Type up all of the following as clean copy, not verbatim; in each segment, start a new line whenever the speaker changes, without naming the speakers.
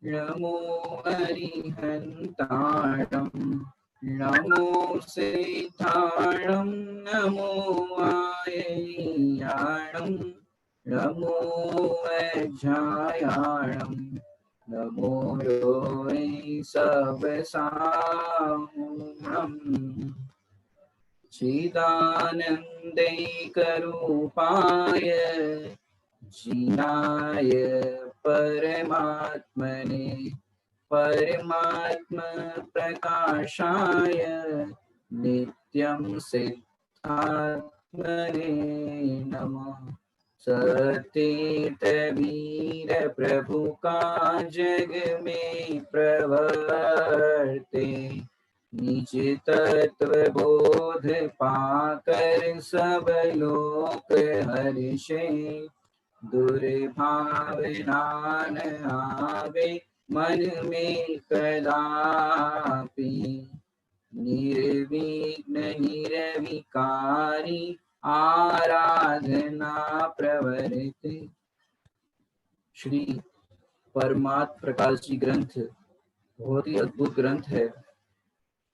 नमो अरिहन्ताणं नमो सेठाणं नमो आययाणं नमो अज्ञायाणं नमो योनि सबसाहुणम् चिदानन्दैकरूपाय जीनाय परमात्मने परमात्म प्रकाशाय नित्यं सिद्धात्मने नमः। सतीर्थवीर प्रभु का जग में प्रवर्ते निज तत्व बोध पाकर सब लोक हर्षे दुर्भावना न आवे मन में कदापि निर्विघ्न निर्विकारी आराधना प्रवृत्ति। श्री परमात्म प्रकाश जी ग्रंथ बहुत ही अद्भुत ग्रंथ है।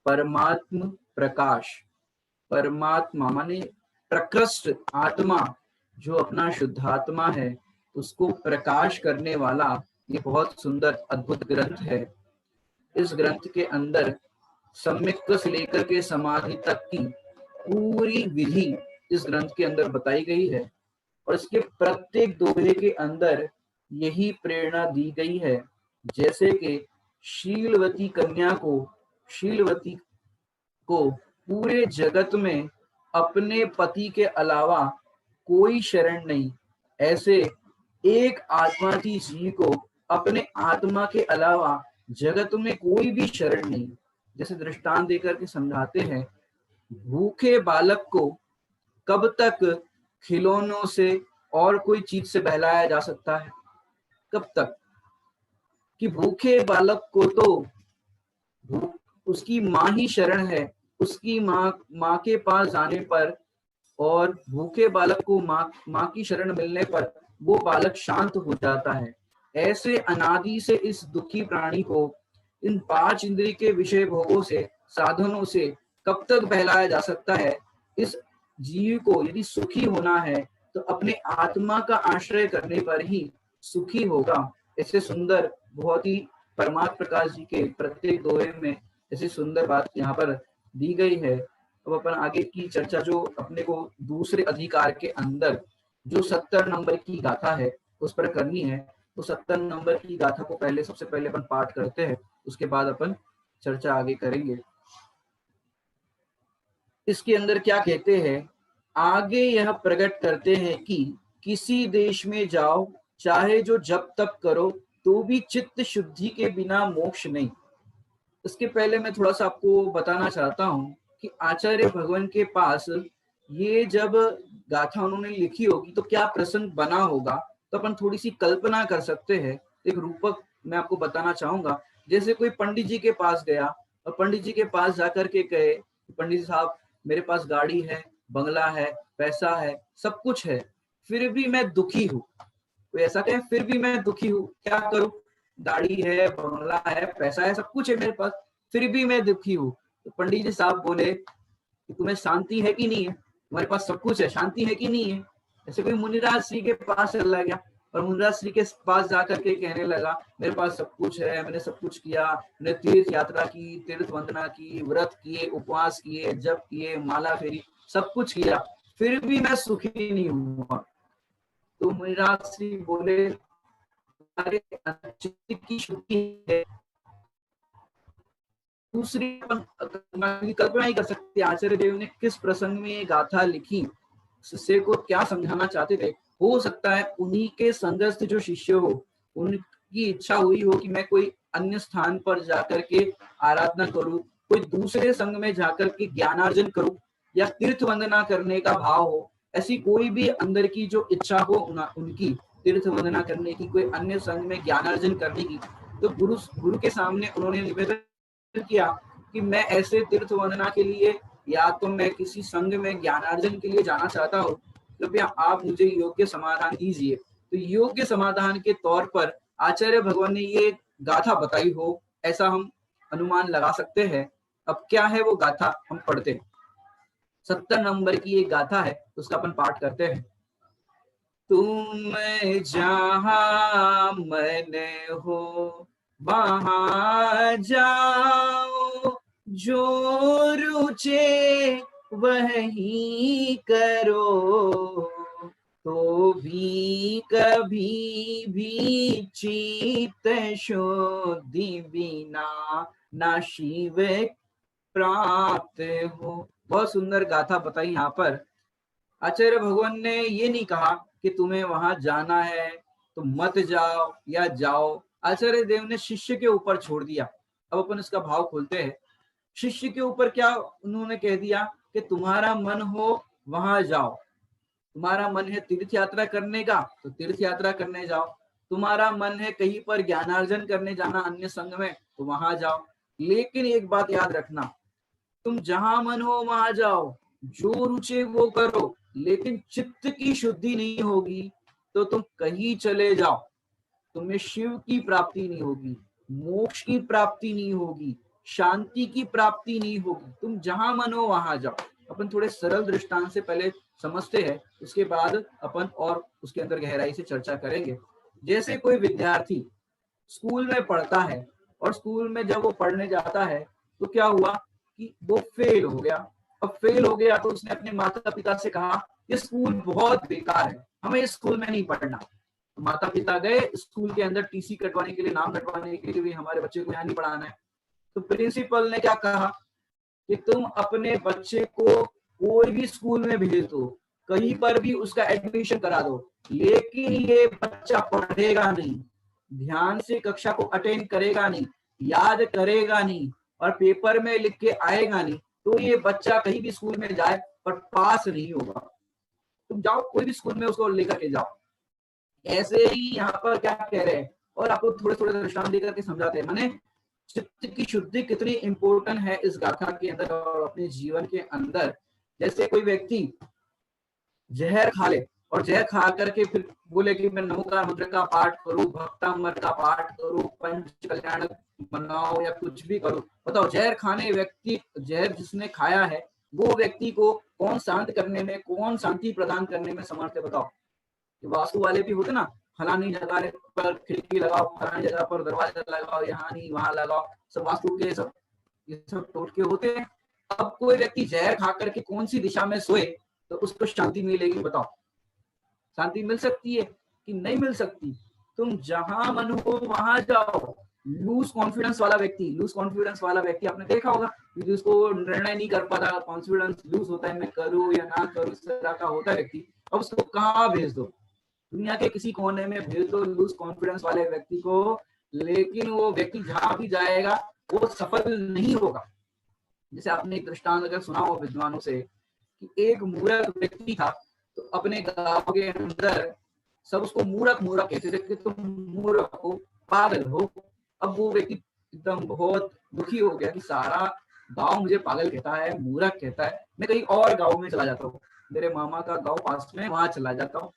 परमात्म प्रकाश, परमात्मा माने प्रकृष्ट आत्मा, जो अपना शुद्धात्मा है उसको प्रकाश करने वाला ये बहुत सुंदर अद्भुत ग्रंथ है। इस ग्रंथ के अंदर सम्यक से लेकर के समाधि तक की पूरी विधि इस ग्रंथ के अंदर बताई गई है और इसके प्रत्येक दोहे के अंदर यही प्रेरणा दी गई है। जैसे कि शीलवती कन्या को, शीलवती को पूरे जगत में अपने पति के अलावा कोई शरण नहीं, ऐसे एक आत्मा की जी को अपने आत्मा के अलावा जगत में कोई भी शरण नहीं। जैसे दृष्टांत देकर के समझाते हैं, भूखे बालक को कब तक खिलौनों से और कोई चीज से बहलाया जा सकता है? कब तक? कि भूखे बालक को तो उसकी माँ ही शरण है। उसकी माँ के पास जाने पर और भूखे बालक को माँ की शरण मिलने पर वो बालक शांत हो जाता है। ऐसे अनादि से इस दुखी प्राणी को इन 5 इंद्रिय के विषय भोगों से, साधनों से कब तक बहलाया जा सकता है? इस जीव को यदि सुखी होना है तो अपने आत्मा का आश्रय करने पर ही सुखी होगा। ऐसे सुंदर, बहुत ही परमात्म प्रकाश जी के प्रत्येक दोहे में ऐसी सुंदर बात यहाँ पर दी गई है। अब अपन आगे की चर्चा जो अपने को दूसरे अधिकार के अंदर जो 70 नंबर की गाथा है उस पर करनी है। तो 70 नंबर की गाथा को पहले सबसे पहले अपन पाठ करते हैं, उसके बाद अपन चर्चा आगे करेंगे। इसके अंदर क्या कहते हैं? आगे यह प्रकट करते हैं कि किसी देश में जाओ, चाहे जो जब तक करो, तो भी चित्त शुद्धि के बिना मोक्ष नहीं। इसके पहले मैं थोड़ा सा आपको बताना चाहता हूँ कि आचार्य भगवान के पास ये जब गाथा उन्होंने लिखी होगी तो क्या प्रसंग बना होगा, तो अपन थोड़ी सी कल्पना कर सकते हैं। एक रूपक मैं आपको बताना चाहूंगा। जैसे कोई पंडित जी के पास गया और पंडित जी के पास जाकर के कहे, पंडित साहब मेरे पास गाड़ी है, बंगला है, पैसा है, सब कुछ है, फिर भी मैं दुखी हूँ। कोई ऐसा कहे फिर भी मैं दुखी हूँ, क्या करूँ? गाड़ी है, बंगला है, पैसा है, सब कुछ है मेरे पास, फिर भी मैं दुखी हूँ। तो पंडित जी साहब बोले कि तुम्हें शांति है कि नहीं है? तुम्हारे पास सब कुछ है, शांति है कि नहीं है? ऐसे कोई मुनिराज श्री के पास चला गया और मुनिराज श्री के पास जाकर के कहने लगा मेरे पास सब कुछ है, मैंने सब कुछ किया, मैंने तीर्थ यात्रा की, तीर्थ वंदना की, व्रत किए, उपवास किए, जप किए, माला फेरी, सब कुछ किया, फिर भी मैं सुखी नहीं हुआ। तो मुनिराज श्री बोले चित्त की शुद्धि है। दूसरी कल्पना ही कर सकते आचार्य देव ने किस प्रसंग में ये गाथा लिखी, शिष्य को क्या समझाना चाहते थे। हो सकता है उन्हीं के संगस्थ जो शिष्य हो, उनकी इच्छा हुई हो कि मैं कोई अन्य स्थान पर जाकर के आराधना करूं, कोई दूसरे संघ में जाकर के ज्ञानार्जन करूं, या तीर्थ वंदना करने का भाव हो। ऐसी कोई भी अंदर की जो इच्छा हो उनकी तीर्थ वंदना करने की, कोई अन्य संघ में ज्ञानार्जन करने की, तो गुरु के सामने उन्होंने निवेदन किया कि मैं ऐसे तीर्थ वंदना के लिए या तो मैं किसी संघ में ज्ञानार्जन के लिए जाना चाहता हूँ, कृपया आप मुझे योग्य समाधान दीजिए। तो योग्य समाधान के तौर पर आचार्य भगवान ने ये गाथा बताई हो, ऐसा हम अनुमान लगा सकते हैं। अब क्या है वो गाथा, हम पढ़ते हैं। 70 नंबर की एक गाथा है, उसका अपन पाठ करते हैं। तुम जहाँ मन हो वहाँ जाओ, जो रुचे वही करो, तो भी कभी भी चित्त शुद्धि बिना ना शिव प्राप्त हो। बहुत सुंदर गाथा बताई यहाँ पर। आचार्य भगवान ने ये नहीं कहा कि तुम्हें वहां जाना है तो मत जाओ या जाओ। आचार्य देव ने शिष्य के ऊपर छोड़ दिया। अब अपन इसका भाव खोलते हैं। शिष्य के ऊपर क्या उन्होंने कह दिया कि तुम्हारा मन हो वहां जाओ, तुम्हारा मन है तीर्थ यात्रा करने का तो तीर्थ यात्रा करने जाओ, तुम्हारा मन है कहीं पर ज्ञानार्जन करने जाना अन्य संघ में तो वहां जाओ। लेकिन एक बात याद रखना, तुम जहां मन हो वहां जाओ, जो रुचे वो करो, लेकिन चित्त की शुद्धि नहीं होगी तो तुम कहीं चले जाओ, तुम्हें शिव की प्राप्ति नहीं होगी, मोक्ष की प्राप्ति नहीं होगी, शांति की प्राप्ति नहीं होगी। तुम जहां मन हो वहां जाओ। अपन थोड़े सरल दृष्टांत से पहले समझते हैं, उसके बाद अपन और उसके अंदर गहराई से चर्चा करेंगे। जैसे कोई विद्यार्थी स्कूल में पढ़ता है और स्कूल में जब वो पढ़ने जाता है तो क्या हुआ कि वो फेल हो गया। अब फेल हो गया तो उसने अपने माता पिता से कहा ये स्कूल बहुत बेकार है, हमें इस स्कूल में नहीं पढ़ना। तो माता पिता गए स्कूल के अंदर टीसी कटवाने के लिए, नाम कटवाने के लिए, भी हमारे बच्चे को यहाँ नहीं पढ़ाना है। तो प्रिंसिपल ने क्या कहा कि तुम अपने बच्चे को कोई भी स्कूल में भेज दो, कहीं पर भी उसका एडमिशन करा दो, लेकिन ये बच्चा पढ़ेगा नहीं, ध्यान से कक्षा को अटेंड करेगा नहीं, याद करेगा नहीं और पेपर में लिख के आएगा नहीं, तो ये बच्चा कहीं भी स्कूल में जाए पर पास नहीं होगा। तुम जाओ कोई भी स्कूल में उसको लेकर के जाओ। ऐसे ही यहाँ पर क्या कह रहे हैं, और आपको थोड़े थोड़े दृष्टांत देकर के समझाते हैं। माने चित्त की शुद्धि कितनी इंपॉर्टेंट है इस गाथा के अंदर और अपने जीवन के अंदर। जैसे कोई व्यक्ति जहर खा ले और जहर खा करके फिर बोले कि मैं नमोकार मुद्रा का पाठ करूं, भक्तामृत का पाठ करूं, पंच कल्याण बनाओ या कुछ भी करूं। बताओ जहर खाने व्यक्ति, जहर जिसने खाया है वो व्यक्ति को कौन शांत करने में, कौन शांति प्रदान करने में समर्थ है? बताओ। वास्तु वाले भी होते ना, फलानी जगह पर खिड़की लगाओ, फलानी जगह पर दरवाजा लगाओ, यहाँ नहीं वहां लगाओ, सब वास्तु के सब ये सब टोटके होते हैं। अब कोई व्यक्ति जहर खा करके कौन सी दिशा में सोए तो उसको शांति मिलेगी? बताओ, शांति मिल सकती है कि नहीं मिल सकती? तुम जहां मन हो वहां जाओ। लूज कॉन्फिडेंस वाला व्यक्ति, लूज कॉन्फिडेंस वाला व्यक्ति आपने देखा होगा कि उसको निर्णय नहीं कर पाता, कॉन्फिडेंस लूज होता है, मैं करूं या ना करूं, इस तरह का होता है व्यक्ति। अब उसको कहाँ भेज दो? दुनिया के किसी कोने में भेज दो लूज कॉन्फिडेंस वाले व्यक्ति को, लेकिन वो व्यक्ति जहां भी जाएगा वो सफल नहीं होगा। जैसे आपने एक दृष्टांत अगर सुना हो विद्वानों से कि एक मूर्ख व्यक्ति था, तो अपने गांव के अंदर सब उसको मूर्ख मूर्ख कहते थे कि तुम मूर्ख हो, पागल हो। अब वो व्यक्ति एकदम बहुत दुखी हो गया कि सारा गांव मुझे पागल कहता है, मूर्ख कहता है, मैं कहीं और गांव में चला जाता हूँ, मेरे मामा का गांव पास में, वहां चला जाता हूँ।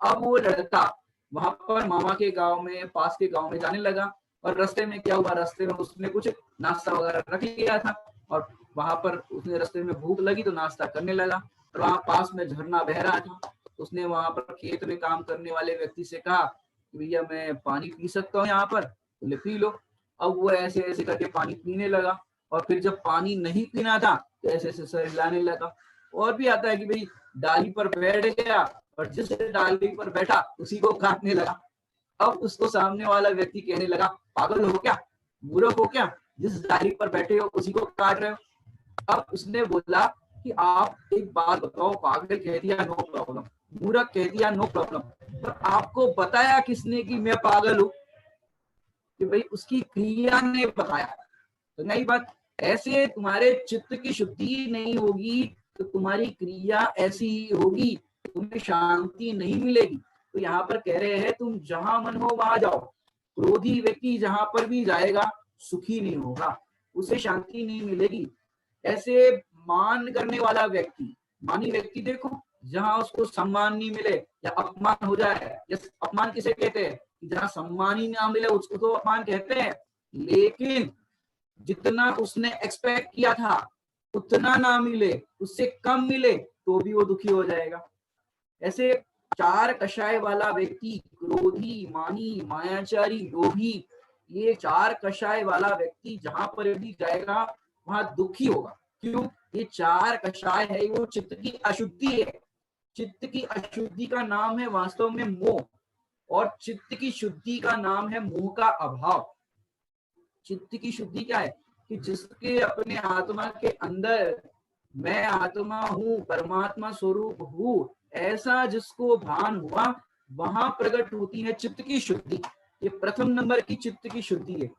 अब वो लड़का वहां पर मामा के गांव में, पास के गांव में जाने लगा और रास्ते में क्या हुआ, रास्ते में उसने कुछ नाश्ता वगैरह रख लिया था और वहां पर उसने रास्ते में भूख लगी तो नाश्ता करने लगा और वहां पास में झरना बह रहा था। उसने वहां पर खेत में काम करने वाले व्यक्ति से कहा कि भैया मैं पानी पी सकता हूँ यहाँ पर? बोले पी लो। अब वो ऐसे ऐसे करके पानी पीने लगा और फिर जब पानी नहीं पीना था तो ऐसे ऐसे सर हिलाने लगा। और भी आता है कि भाई डाली पर बैठ गया और जिस डाली पर बैठा उसी को काटने लगा। अब उसको सामने वाला व्यक्ति कहने लगा पागल हो क्या, मूर्ख हो क्या, जिस डाली पर बैठे हो उसी को काट रहे हो? अब उसने बोला कि आप एक बात बताओ, पागल कह दिया नो प्रॉब्लम, मूर्ख कह दिया नो प्रॉब्लम, पर आपको बताया किसने कि मैं पागल हूं? कि भाई उसकी क्रिया ने बताया। तो नई बात, ऐसे तुम्हारे चित्त की शुद्धि नहीं होगी तो तुम्हारी क्रिया ऐसी ही होगी, तुम्हें शांति नहीं मिलेगी। तो यहाँ पर कह रहे हैं तुम जहां मन हो वहां जाओ। क्रोधी व्यक्ति जहां पर भी जाएगा सुखी नहीं होगा, उसे शांति नहीं मिलेगी। ऐसे मान करने वाला व्यक्ति, मानी व्यक्ति देखो, जहां उसको सम्मान नहीं मिले या अपमान हो जाए, या अपमान किसे कहते हैं? जहाँ सम्मान ही ना मिले उसको तो अपमान कहते हैं, लेकिन जितना उसने एक्सपेक्ट किया था उतना ना मिले, उससे कम मिले, तो भी वो दुखी हो जाएगा। ऐसे चार कषाय वाला व्यक्ति, क्रोधी, मानी, मायाचारी, लोभी, ये चार कषाय वाला व्यक्ति जहां पर भी जाएगा वहां दुखी होगा। क्यों? ये चार कषाय है, वो चित्त की अशुद्धि है। चित्त की अशुद्धि का नाम है वास्तव में मोह, और चित्त की शुद्धि का नाम है मोह का अभाव। चित्त की शुद्धि क्या है कि जिसके अपने आत्मा के अंदर मैं आत्मा हूँ, परमात्मा स्वरूप हूँ, ऐसा जिसको भान हुआ, वहां प्रकट होती है चित्त की शुद्धि। ये प्रथम नंबर की चित्त की शुद्धि है।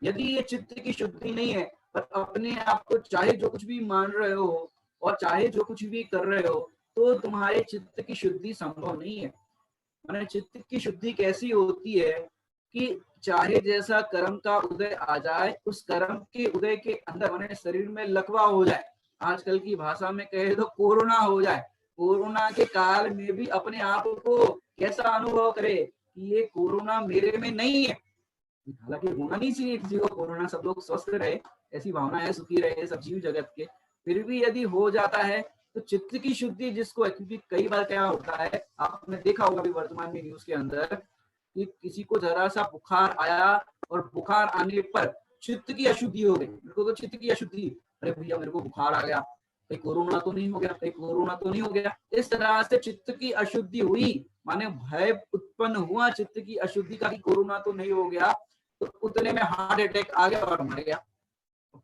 यदि ये चित्त की शुद्धि नहीं है, पर अपने आप को चाहे जो कुछ भी मान रहे हो और चाहे जो कुछ भी कर रहे हो, तो तुम्हारे चित्त की शुद्धि संभव नहीं है। माने चित्त की शुद्धि कैसी होती है कि चाहे जैसा कर्म का उदय आ जाए, उस कर्म के उदय के अंदर माने शरीर में लकवा हो जाए, आजकल की भाषा में कहे तो कोरोना हो जाए, कोरोना के काल में भी अपने आप को कैसा अनुभव करे कि ये कोरोना मेरे में नहीं है। हालांकि होना नहीं चाहिए किसी को कोरोना, सब लोग स्वस्थ रहे, ऐसी भावना है, सुखी रहे सब जीव जगत के। फिर भी यदि हो जाता है तो चित्त की शुद्धि जिसको, क्योंकि कई बार क्या होता है, आपने देखा होगा भी वर्तमान में न्यूज के अंदर कि किसी को जरा सा बुखार आया और बुखार आने पर चित्त की अशुद्धि हो गई। मेरे को तो चित्त की अशुद्धि, अरे भैया मेरे को बुखार आ गया, कहीं कोरोना तो नहीं हो गया, कहीं कोरोना तो नहीं हो गया। इस तरह से चित्त की अशुद्धि हुई, माने भय उत्पन्न हुआ चित्त की अशुद्धि का कि कोरोना तो नहीं हो गया, तो उतने में हार्ट अटैक आ गया और मर गया।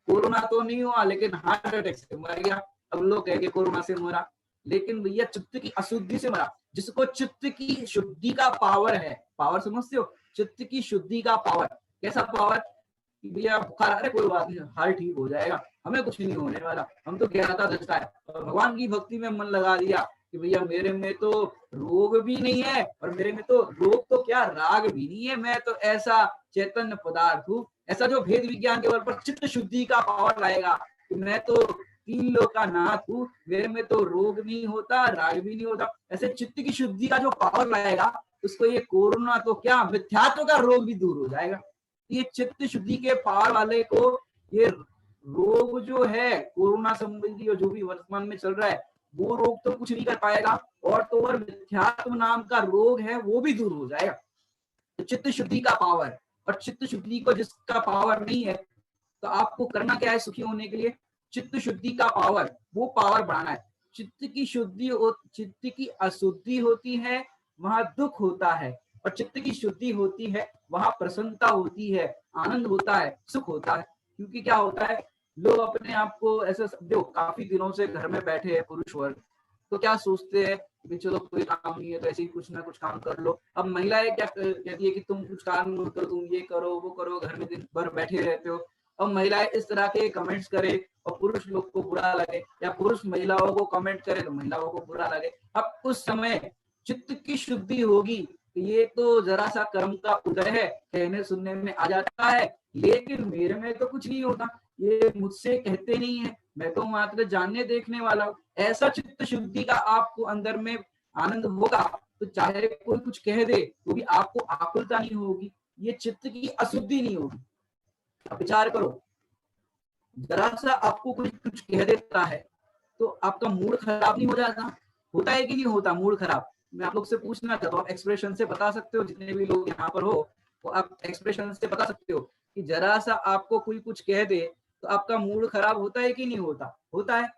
कोरोना तो नहीं हुआ लेकिन हार्ट अटैक से मर गया। अब लोग कहेंगे कोरोना से मरा, लेकिन भैया चित्त की अशुद्धि से मरा। जिसको चित्त की शुद्धि का पावर है, पावर समझते हो, चित्त की शुद्धि का पावर, कैसा पावर कि भैया बुखार, अरे कोई बात नहीं, हाल ठीक हो जाएगा, हमें कुछ नहीं होने वाला, हम तो ज्ञाता दृष्टा है, और भगवान की भक्ति में मन लगा दिया कि भैया मेरे में तो रोग भी नहीं है, और मेरे में तो रोग तो क्या राग भी नहीं है, मैं तो ऐसा चैतन्य पदार्थ हूँ। ऐसा जो भेद विज्ञान के बल पर चित्त शुद्धि का पावर लाएगा कि मैं तो तीन लोग का नाथ हूँ, मेरे में तो रोग नहीं होता, राग भी नहीं होता, ऐसे चित्त की शुद्धि का जो पावर लाएगा, उसको ये कोरोना तो क्या मिथ्यात्व का रोग भी दूर हो जाएगा। ये चित्त शुद्धि के पावर वाले को ये रोग जो है कोरोना संबंधी और जो भी वर्तमान में चल रहा है, वो रोग तो कुछ नहीं कर पाएगा, और तो और मिथ्यात्व नाम का रोग है वो भी दूर हो जाएगा। तो चित्त शुद्धि का पावर, और चित्त शुद्धि को जिसका पावर नहीं है, तो आपको करना क्या है सुखी होने के लिए? चित्त शुद्धि का पावर, वो पावर बढ़ाना है। चित्त की शुद्धि, चित्त की अशुद्धि होती है वहां दुख होता है, और चित्त की शुद्धि होती है वहां प्रसन्नता होती है, आनंद होता है, सुख होता है। क्योंकि क्या होता है, लोग अपने आप को ऐसा, देखो काफी दिनों से घर में बैठे हैं पुरुष वर्ग, तो क्या सोचते हैं कि चलो कोई काम नहीं है तो ऐसे ही कुछ ना कुछ काम कर लो। अब महिलाएं क्या कहती है कि तुम कुछ काम नहीं करो, तुम ये करो वो करो, घर में दिन भर बैठे रहते हो। अब महिलाएं इस तरह के कमेंट्स करे और पुरुष लोग को बुरा लगे, या पुरुष महिलाओं को कमेंट करे तो महिलाओं को बुरा लगे। अब उस समय चित्त की शुद्धि होगी, ये तो जरा सा कर्म का उदय है, कहने सुनने में आ जाता है, लेकिन मेरे में तो कुछ नहीं होता, ये मुझसे कहते नहीं है, मैं तो मात्र जानने देखने वाला हूँ। ऐसा चित्त शुद्धि का आपको अंदर में आनंद होगा, तो चाहे कोई कुछ कह दे तो भी आपको आकुलता नहीं होगी, ये चित्त की अशुद्धि नहीं होगी। विचार करो, जरा सा आपको कोई कुछ कह देता है तो आपका मूड खराब नहीं हो जाता? होता है कि नहीं होता मूड खराब? मैं आप लोग से पूछना चाहता हूँ, एक्सप्रेशन से बता सकते हो, जितने भी लोग यहाँ पर हो तो आप एक्सप्रेशन से बता सकते हो कि जरा सा आपको कोई कुछ कह दे तो आपका मूड खराब होता है कि नहीं होता? होता है,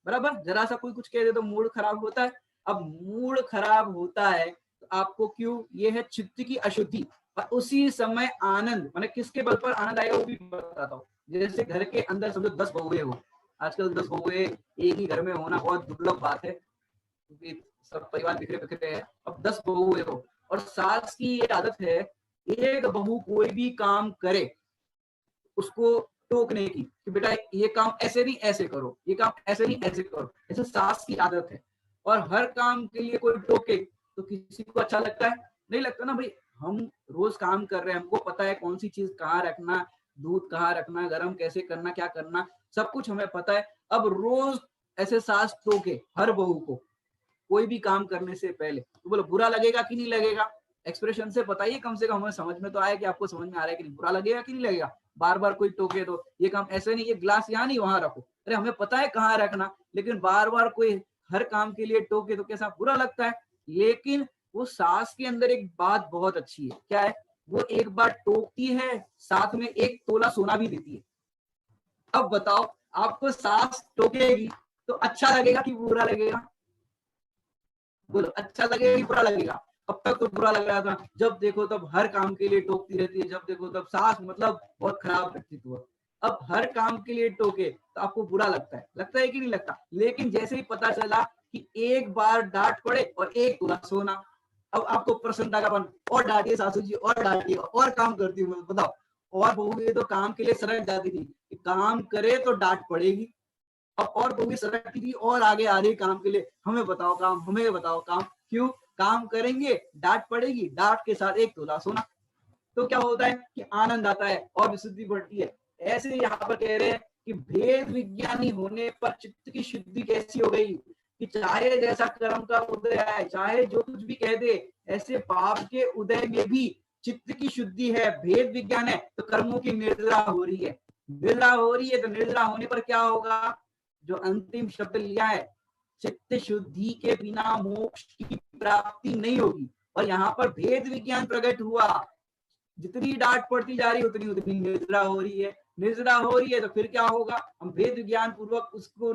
बराबर। जरा सा कोई कुछ कह दे तो मूड खराब होता है। अब मूड खराब होता है तो आपको क्यों? ये है चित्त की अशुद्धि। और उसी समय आनंद, मैंने किसके बल पर आनंद आएगा वो भी बताता हूँ। जैसे घर के अंदर समझो 10 बहुएं हो, आजकल 10 बहुएं एक ही घर में होना बहुत दुर्लभ बात है, क्योंकि सब परिवार बिखरे बिखरे हैं। अब 10 बहुएं हो और सास की ये आदत है, एक बहू कोई भी काम करे उसको टोकने की कि बेटा ये काम ऐसे नहीं ऐसे करो, ये काम ऐसे नहीं ऐसे करो, ऐसे सास की आदत है। और हर काम के लिए कोई टोके तो किसी को अच्छा लगता है? नहीं लगता ना भाई। हम रोज काम कर रहे हैं, हमको पता है कौन सी चीज कहाँ रखना, दूध कहाँ रखना, गर्म कैसे करना, क्या करना, सब कुछ हमें पता है। अब रोज ऐसे सास टोके हर बहू को कोई भी काम करने से पहले, तो बोलो बुरा लगेगा कि नहीं लगेगा? एक्सप्रेशन से बताइए, कम से कम हमें समझ में तो आया कि आपको समझ में आ रहा है कि नहीं। बुरा लगेगा कि नहीं लगेगा? बार बार कोई टोके तो ये काम ऐसे नहीं, ये ग्लास यहाँ नहीं वहां रखो, अरे हमें पता है कहाँ रखना, लेकिन बार बार कोई हर काम के लिए टोके तो कैसा बुरा लगता है। लेकिन वो सास के अंदर एक बात बहुत अच्छी है, क्या है? वो एक बार टोकती है, साथ में 1 तोला सोना भी देती है। अब बताओ, आपको सास टोकेगी तो अच्छा लगेगा कि बुरा लगेगा? बोलो, अच्छा लगेगा कि बुरा लगेगा? अब तक तो बुरा लग रहा था, जब देखो तब हर काम के लिए टोकती रहती है, जब देखो तब सास मतलब बहुत खराब व्यक्तित्व। अब हर काम के लिए टोके तो आपको बुरा लगता है कि नहीं लगता? लेकिन जैसे ही पता चला कि एक बार डांट पड़े और 1 तोला सोना, अब आपको प्रसन्नता का बन, और डांटिए सासू जी, और डांटिए, और काम करती हूँ, बताओ। और बहू ये तो काम के लिए सड़क जाती थी, काम करे तो डांट पड़ेगी। अब और बहू सड़कती थी और आगे आ रही काम के लिए, हमें बताओ काम, हमें बताओ काम। क्यों? काम करेंगे, डांट पड़ेगी, डांट के साथ 1 तोला सोना। तो क्या होता है कि आनंद आता है और विशुद्धि बढ़ती है। ऐसे यहाँ पर कह रहे हैं कि भेद विज्ञानी होने पर चित्त की शुद्धि कैसी हो गई कि चाहे जैसा कर्म का उदय आए, चाहे जो कुछ भी कह दे, ऐसे पाप के उदय में भी चित्त की शुद्धि है, भेद विज्ञान है, तो कर्मों की निर्जरा हो रही है। निर्जरा हो रही है तो निर्जरा होने पर क्या होगा? जो अंतिम शब्द लिया है, चित्त शुद्धि के बिना मोक्ष की प्राप्ति नहीं होगी। और यहाँ पर भेद विज्ञान प्रकट हुआ, जितनी डांट पड़ती जा रही है उतनी उतनी निर्जरा हो रही है। निर्जरा हो रही है तो फिर क्या होगा? हम भेद ज्ञान पूर्वक उसको,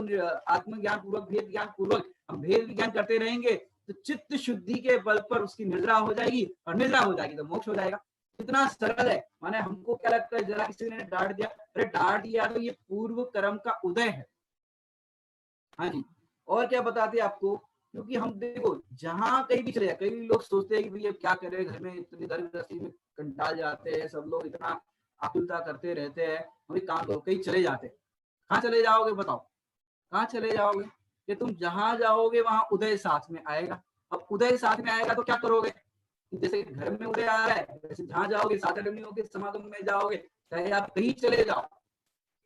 आत्मज्ञान पूर्वक, भेद ज्ञान पूर्वक हम भेद विज्ञान करते रहेंगे, तो चित्त शुद्धि के बल पर उसकी निर्जरा हो जाएगी, और निर्जरा हो जाएगी तो मोक्ष हो जाएगा। इतना सरल है। माने हमको क्या लगता है, जरा किसी ने डांट दिया, अरे डांट दिया तो ये पूर्व कर्म का उदय है। हाँ जी। और क्या बताते हैं आपको, क्योंकि हम देखो जहां कहीं भी चले जाए, कई लोग सोचते हैं कि भैया क्या करें, घर में इतनी दर गृहस्थी में कंटाल जाते हैं, सब लोग इतना आकुलता करते रहते हैं, हम एक काम करो, कहीं चले जाते। कहाँ चले जाओगे बताओ? कहाँ चले जाओगे? कि तुम जहां जाओगे वहां उदय साथ में आएगा। अब उदय साथ में आएगा तो क्या करोगे? जैसे घर में उदय आ रहा है, वैसे जहां जाओगे, साधर्मियों के समागम में जाओगे, चाहे आप कहीं चले जाओ,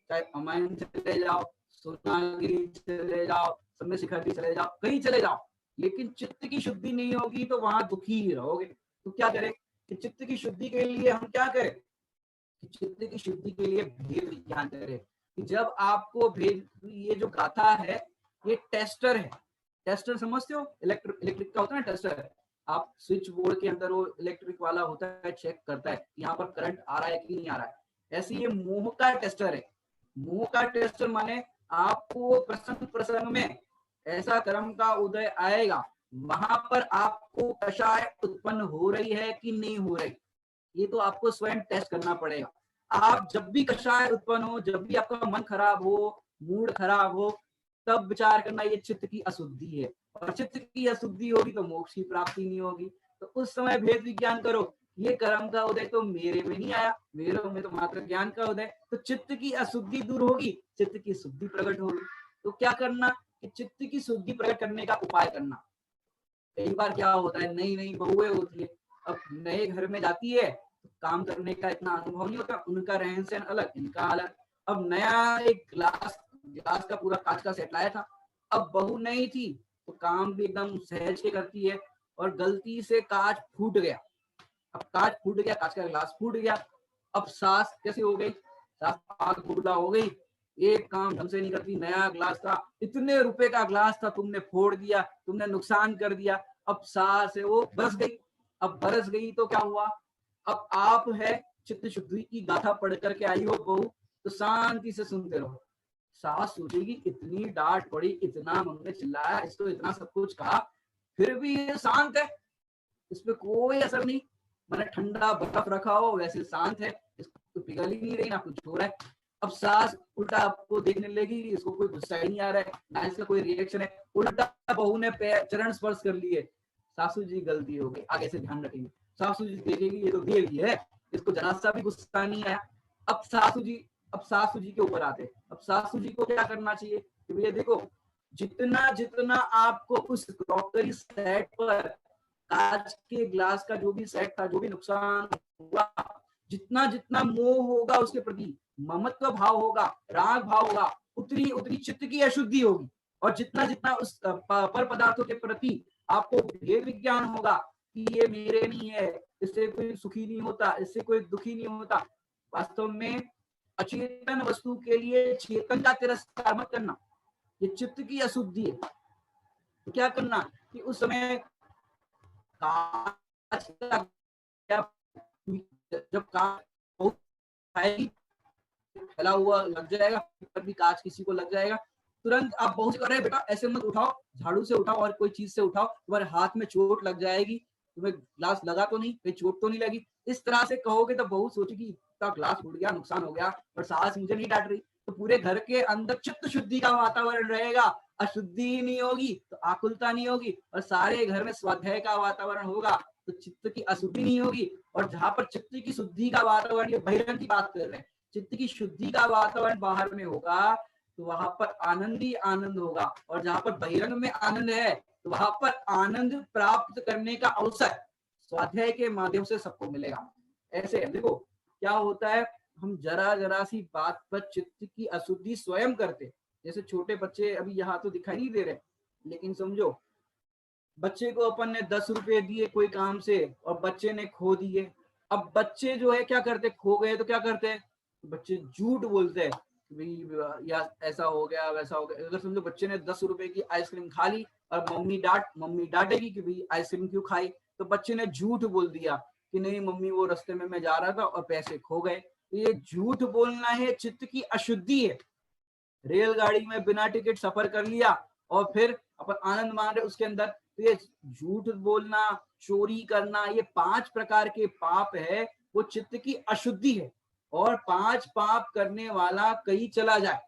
चाहे अमायन चले जाओ, सोनागिरी चले जाओ, समय शिखर भी चले जाओ, कहीं चले जाओ, लेकिन चित्त की शुद्धि नहीं होगी तो वहां दुखी ही रहोगे। तो क्या करें कि चित्त की शुद्धि के लिए हम क्या करें? कि चित्त की शुद्धि के लिए भेद विज्ञान करें। कि जब आपको भेद, ये जो गाथा है ये टेस्टर है। टेस्टर समझते हो? इलेक्ट्रिक का होता है ना टेस्टर। आप स्विच बोर्ड के अंदर वो इलेक्ट्रिक वाला होता है, चेक करता है यहाँ पर करंट आ रहा है कि नहीं आ रहा है। ऐसे ये मोह का टेस्टर है। मोह का टेस्टर माने आपको प्रसंग प्रसंग में ऐसा कर्म का उदय आएगा, वहां पर आपको कषाय उत्पन्न हो रही है कि नहीं हो रही, ये तो आपको स्वयं टेस्ट करना पड़ेगा। आप जब भी कषाय उत्पन्न हो, जब भी आपका मन खराब हो, मूड खराब हो, तब विचार करना ये चित्त की अशुद्धि है, और चित्त की अशुद्धि होगी तो मोक्ष की प्राप्ति नहीं होगी। तो उस समय भेद विज्ञान करो, ये कर्म का उदय तो मेरे में नहीं आया, मेरे में तो मात्र ज्ञान का उदय। तो चित्त की अशुद्धि दूर होगी, चित्त की शुद्धि प्रकट होगी। तो क्या करना कि चित्त की शुद्धि प्रकट करने का उपाय करना। कई बार क्या होता है, नई नई बहुएं होती है, अब नए घर में जाती है तो काम करने का इतना अनुभव नहीं होता, उनका रहन सहन अलग, इनका अलग। अब नया एक ग्लास ग्लास का पूरा कांच का सेट लाया था, अब बहू नहीं थी तो काम भी एकदम सहज के करती है, और गलती से कांच फूट गया। अब कांच फूट गया, कांच का ग्लास फूट गया। अब सास कैसे हो गई? सास आग बबूला हो गई, एक काम ढंग से नहीं करती, नया ग्लास था, इतने रुपए का ग्लास था, तुमने फोड़ दिया, तुमने नुकसान कर दिया। अब सास है वो बरस गई। अब बरस गई तो क्या हुआ? अब आप है चित्त शुद्धि की गाथा पढ़ करके आई हो बहू, तो शांति से सुनते रहो। सास सोचेगी इतनी डांट पड़ी, इतना हमने चिल्लाया, इसको इतना सब कुछ कहा, फिर भी ये शांत है, इस पे कोई असर नहीं। मैंने ठंडा बर्फ रखा हो वैसे शांत है, इसको पिघल ही नहीं रही, ना कुछ हो रहा है। अब सास उल्टा आपको देखने लगी, इसको कोई गुस्सा ही नहीं आ रहा है, ना इसका कोई रिएक्शन है, उल्टा बहू ने चरण स्पर्श कर लिए। सासू जी गलती हो गई, आगे से ध्यान रखेंगे। सासू जी देखेगी ये तो देवी है, इसको जरा सा भी गुस्सा नहीं आया। अब सासू जी के ऊपर आते। अब सासू जी को क्या करना चाहिए कि भैया देखो, जितना जितना आपको उस क्रॉकरी सेट पर, कांच के ग्लास का जो भी सेट था, जो भी नुकसान हुआ, जितना जितना मोह होगा उसके प्रति, ममत्व भाव होगा, राग भाव होगा, उतनी उतनी चित्त की अशुद्धि होगी। और जितना जितना उस पर पदार्थों के प्रति आपको भेद विज्ञान होगा कि ये मेरे नहीं है, इससे कोई सुखी नहीं होता, इससे कोई दुखी नहीं होता। वास्तव में अचेतन वस्तु के लिए चेतन का तिरस्कार मत करना, ये चित्त की अशुद्धि है। तो क्या करना कि उस समय कांच का, जब कांच फैला हुआ लग जाएगा, पर भी कांच किसी को लग जाएगा, तुरंत आप बहुत से कर रहे हैं, बेटा ऐसे मत उठाओ, झाड़ू से उठाओ और कोई चीज से उठाओ, तुम्हारे हाथ में चोट लग जाएगी, तुम्हें ग्लास लगा तो नहीं, कहीं चोट तो नहीं लगी। इस तरह से कहोगे तो बहू सोचेगी इतना ग्लास टूट गया, नुकसान हो गया, और सास मुझे नहीं डांट रही। तो पूरे घर के अंदर चित्त शुद्धि का वातावरण रहेगा, अशुद्धि ही नहीं होगी तो आकुलता नहीं होगी, और सारे घर में स्वाध्याय का वातावरण होगा तो चित्त की अशुद्धि नहीं होगी। और जहां पर चित्त की शुद्धि का वातावरण, ये बहिरंग की बात कर रहे हैं, चित्त की शुद्धि का वातावरण बाहर में होगा तो वहां पर आनंद ही आनंद होगा। और जहां पर बहिरंग में आनंद है तो वहां पर आनंद प्राप्त करने का अवसर स्वाध्याय के माध्यम से सबको मिलेगा। ऐसे देखो क्या होता है, हम जरा जरा सी बात पर चित्त की अशुद्धि स्वयं करते। जैसे छोटे बच्चे अभी यहाँ तो दिखाई नहीं दे रहे, लेकिन समझो बच्चे को अपन ने 10 रुपए दिए कोई काम से और बच्चे ने खो दिए। अब बच्चे जो है क्या करते, खो गए तो क्या करते हैं, बच्चे झूठ बोलते हैं भाई या ऐसा हो गया वैसा हो गया। अगर समझो बच्चे ने 10 रुपए की आइसक्रीम खा ली और मम्मी डांटेगी कि भाई आइसक्रीम क्यों खाई, तो बच्चे ने झूठ बोल दिया कि नहीं मम्मी वो रास्ते में मैं जा रहा था और पैसे खो गए। तो ये झूठ बोलना है, चित्त की अशुद्धि है। रेलगाड़ी में बिना टिकट सफर कर लिया और फिर अपन आनंद मान रहे उसके अंदर, तो ये झूठ बोलना, चोरी करना, ये 5 प्रकार के पाप है, वो चित्त की अशुद्धि है। और 5 पाप करने वाला कहीं चला जाए,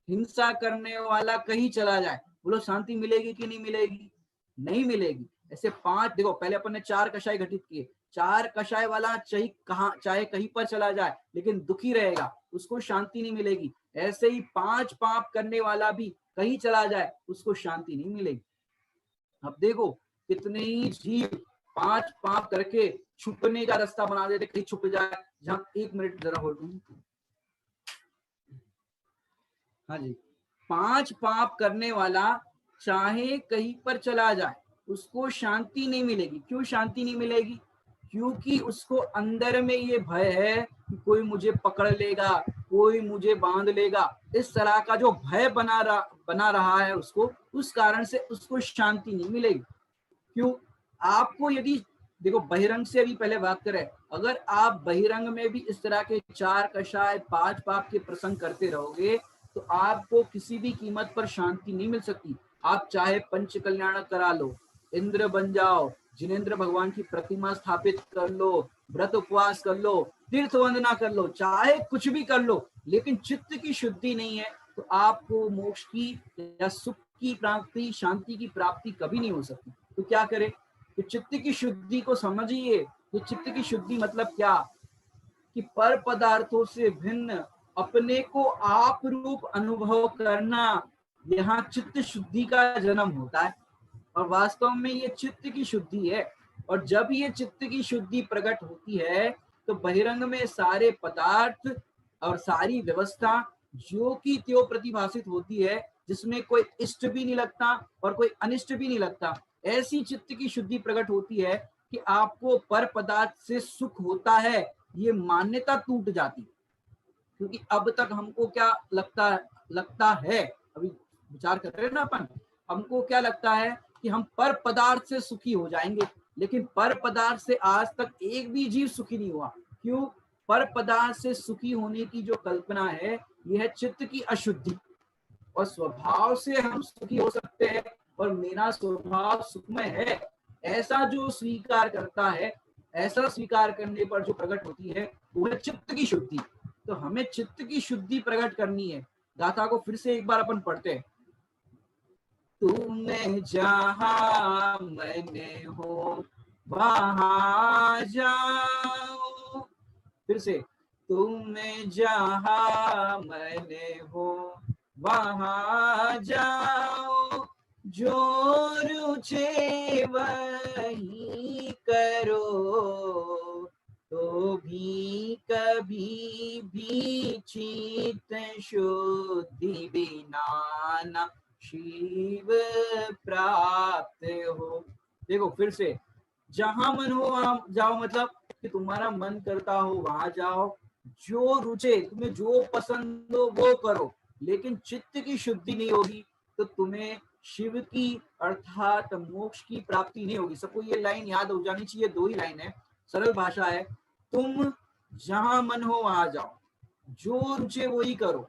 हिंसा करने वाला कहीं चला जाए, बोलो शांति मिलेगी कि नहीं मिलेगी? नहीं मिलेगी। ऐसे 5 देखो, पहले अपन ने 4 कषाय घटित किए, 4 कषाय वाला चाहे कहीं पर चला जाए लेकिन दुखी रहेगा, उसको शांति नहीं मिलेगी। ऐसे ही 5 पाप करने वाला भी कहीं चला जाए, उसको शांति नहीं मिलेगी। अब देखो कितने ही जीव 5 पाप करके छुपने का रास्ता बना देते, कहीं छुप जाए। जहां 1 मिनट जरा होल्ड, हाँ जी, 5 पाप करने वाला चाहे कहीं पर चला जाए उसको शांति नहीं मिलेगी। क्यों शांति नहीं मिलेगी? क्योंकि उसको अंदर में ये भय है कि कोई मुझे पकड़ लेगा, कोई मुझे बांध लेगा। इस तरह का जो भय बना रहा है उसको, उस कारण से उसको शांति नहीं मिलेगी। क्यों? आपको यदि देखो बहिरंग से अभी पहले बात करें, अगर आप बहिरंग में भी इस तरह के 4 कषाय 5 पाप के प्रसंग करते रहोगे तो आपको किसी भी कीमत पर शांति नहीं मिल सकती। आप चाहे पंच कल्याण करा लो, इंद्र बन जाओ, जिनेन्द्र भगवान की प्रतिमा स्थापित कर लो, व्रत उपवास कर लो, तीर्थ वंदना कर लो, चाहे कुछ भी कर लो, लेकिन चित्त की शुद्धि नहीं है तो आपको मोक्ष की या सुख की प्राप्ति, शांति की प्राप्ति कभी नहीं हो सकती। तो क्या करें? तो चित्त की शुद्धि को समझिए। तो चित्त की शुद्धि मतलब क्या कि पर पदार्थों से भिन्न अपने को आप रूप अनुभव करना, यहाँ चित्त शुद्धि का जन्म होता है। और वास्तव में ये चित्त की शुद्धि है। और जब ये चित्त की शुद्धि प्रकट होती है तो बहिरंग में सारे पदार्थ और सारी व्यवस्था जो की त्यों प्रतिभाषित होती है, जिसमें कोई इष्ट भी नहीं लगता और कोई अनिष्ट भी नहीं लगता, ऐसी चित्त की शुद्धि प्रकट होती है कि आपको पर पदार्थ से सुख होता है ये मान्यता टूट जाती है। क्योंकि अब तक हमको क्या लगता है, अभी विचार कर रहे हैं ना अपन, हमको क्या लगता है कि हम पर पदार्थ से सुखी हो जाएंगे, लेकिन पर पदार्थ से आज तक एक भी जीव सुखी नहीं हुआ। क्यों? पर पदार्थ से सुखी होने की जो कल्पना है यह है चित्त की अशुद्धि। और स्वभाव से हम सुखी हो सकते हैं और मेरा स्वभाव सुखमय है, ऐसा जो स्वीकार करता है, ऐसा स्वीकार करने पर जो प्रकट होती है वो है चित्त की शुद्धि। तो हमें चित्त की शुद्धि प्रकट करनी है। गाथा को फिर से एक बार अपन पढ़ते हैं। तुम जहां मैंने हो वहां जाओ, फिर से तुम जहां मैंने हो वहां जाओ, जो रुचे वही करो, तो भी कभी भी चित शुद्धि बिना न शिव प्राप्त हो। देखो फिर से, जहां मन हो वहां जाओ, मतलब कि तुम्हारा मन करता हो वहां जाओ, जो रुचे, तुम्हें जो पसंद हो वो करो, लेकिन चित्त की शुद्धि नहीं होगी तो तुम्हें शिव की अर्थात मोक्ष की प्राप्ति नहीं होगी। सबको ये लाइन याद हो जानी चाहिए, दो ही लाइन है, सरल भाषा है। तुम जहां मन हो वहां जाओ, जो रुचे वही करो।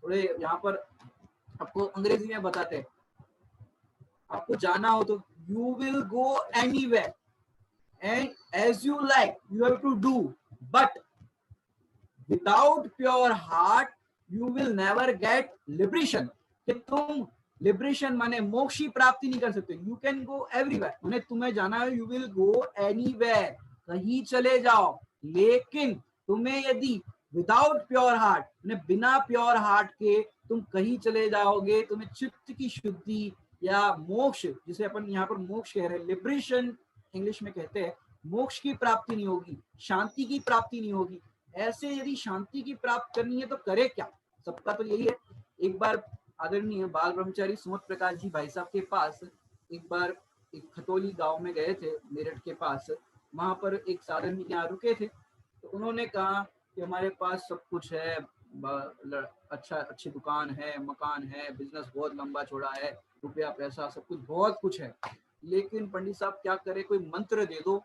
थोड़े यहाँ पर आपको अंग्रेजी में बताते हैं, आपको जाना हो तो you will go anywhere and as you like you have to do, but without pure heart you will never get liberation। कि तुम लिबरेशन माने मोक्ष की प्राप्ति नहीं कर सकते। यू कैन गो एवरीवेयर, माने तुम्हें जाना है, यू विल गो एनीवेयर, कहीं चले जाओ, लेकिन तुम्हें यदि विदाउट प्योर हार्ट, बिना प्योर हार्ट के तुम कहीं चले जाओगे, तुम्हें चित्त की शुद्धि या मोक्ष, जिसे अपन यहाँ पर मोक्ष कह रहे हैं, लिबरेशन इंग्लिश में कहते हैं, मोक्ष की प्राप्ति नहीं होगी, शांति की प्राप्ति नहीं होगी। ऐसे यदि शांति की प्राप्त करनी है तो करे क्या? सबका तो यही है। एक बार आदरणीय बाल ब्रह्मचारी सुमत प्रकाश जी भाई साहब के पास एक बार एक खतौली गांव में गए थे, मेरठ के पास। वहां पर एक साधन के यहाँ रुके थे, तो उन्होंने कहा कि हमारे पास सब कुछ है, अच्छी दुकान है, मकान है, बिजनेस बहुत लंबा चौड़ा है, रुपया पैसा सब कुछ बहुत कुछ है, लेकिन पंडित साहब क्या करे, कोई मंत्र दे दो,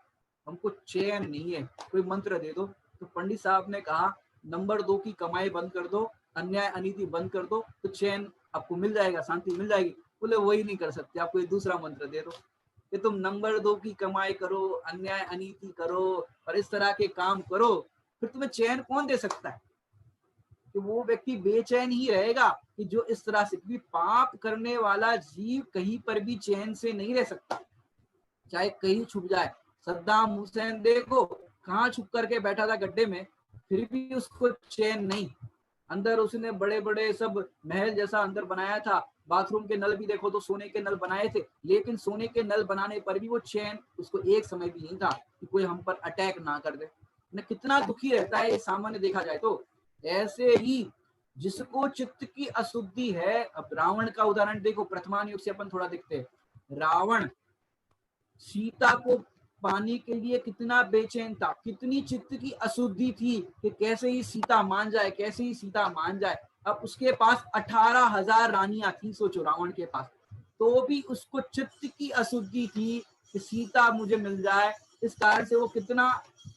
हमको चैन नहीं है, कोई मंत्र दे दो। तो पंडित साहब ने कहा नंबर 2 की कमाई बंद कर दो, अन्याय अनीति बंद कर दो, तो चैन आपको मिल जाएगा, शांति मिल जाएगी। बोले वही नहीं कर सकते, आप कोई दूसरा मंत्र दे दो कि तुम नंबर 2 की कमाई करो, अन्याय अनीति करो और इस तरह के काम करो, फिर तुम्हें चैन कौन दे सकता है? कि वो व्यक्ति बेचैन ही रहेगा कि जो इस तरह से, भी पाप करने वाला जीव कहीं पर भी चैन से नहीं रह सकता, चाहे कहीं छुप जाए। सद्दाम हुसैन देखो कहाँ छुप करके बैठा था गड्ढे में, फिर भी उसको चैन नहीं। अंदर उसने बड़े बड़े सब महल जैसा अंदर बनाया था, बाथरूम के नल भी देखो तो सोने के नल बनाए थे, लेकिन सोने के नल बनाने पर भी वो चैन उसको एक समय भी नहीं था कि कोई हम पर अटैक ना कर दे। कितना दुखी रहता है ये सामान्य देखा जाए तो। ऐसे ही जिसको चित्त की अशुद्धि है, अब रावण का उदाहरण देखो, प्रथमान युग से अपन थोड़ा देखते हैं। रावण सीता को पाने के लिए कितना बेचैन था, कितनी चित्त की अशुद्धि थी कि कैसे ही सीता मान जाए, कैसे ही सीता मान जाए। अब उसके पास 18,000 रानियां थी, सोचो रावण के पास, तो भी उसको चित्त की अशुद्धि थी कि सीता मुझे मिल जाए। इस कारण से वो कितना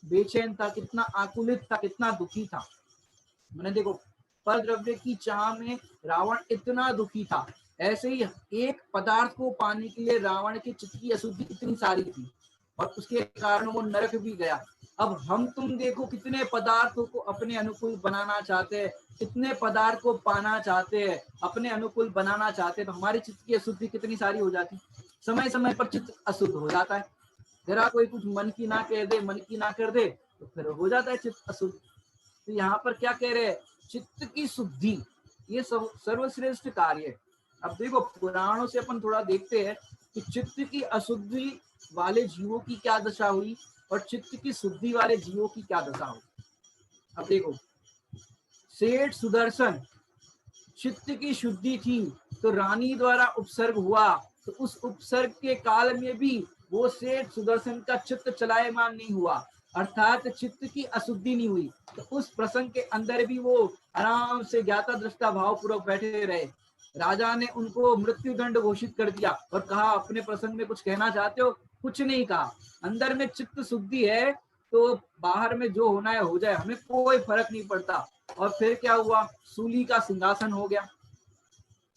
बेचैन था, कितना आकुलित था, कितना दुखी था। मैंने देखो पर द्रव्य की चाह में रावण इतना दुखी था। ऐसे ही एक पदार्थ को पाने के लिए रावण की चित्त की अशुद्धि इतनी सारी थी और उसके कारण वो नरक भी गया। अब हम तुम देखो कितने पदार्थों को अपने अनुकूल बनाना चाहते हैं, कितने पदार्थ को पाना चाहते हैं, अपने अनुकूल बनाना चाहते हैं, तो हमारी चित्त की अशुद्धि कितनी सारी हो जाती। समय समय पर चित्त अशुद्ध हो जाता है, जरा कोई कुछ मन की ना कह दे, मन की ना कर दे तो फिर हो जाता है चित्त अशुद्ध। तो यहाँ पर क्या कह रहे हैं, चित्त की शुद्धि ये सर्वश्रेष्ठ कार्य है। अब देखो पुराणों से अपन थोड़ा देखते हैं कि चित्त की अशुद्धि वाले जीवों की क्या दशा हुई और चित्त की शुद्धि वाले जीवों की क्या दशा हुई। अब देखो सेठ सुदर्शन, चित्त की शुद्धि थी तो रानी द्वारा उपसर्ग हुआ, तो उस उपसर्ग के काल में भी वो सेठ सुदर्शन का चित्त चलायमान नहीं हुआ, अर्थात चित्त की अशुद्धि नहीं हुई। तो उस प्रसंग के अंदर भी वो आराम से ज्ञाता दृष्टा भाव पूर्वक बैठे रहे। राजा ने उनको मृत्यु दंड घोषित कर दिया और कहा अपने प्रसंग में कुछ कहना चाहते हो? कुछ नहीं कहा। अंदर में चित्त शुद्धि है तो बाहर में जो होना है हो जाए, हमें कोई फर्क नहीं पड़ता। और फिर क्या हुआ, सूली का सिंहासन हो गया।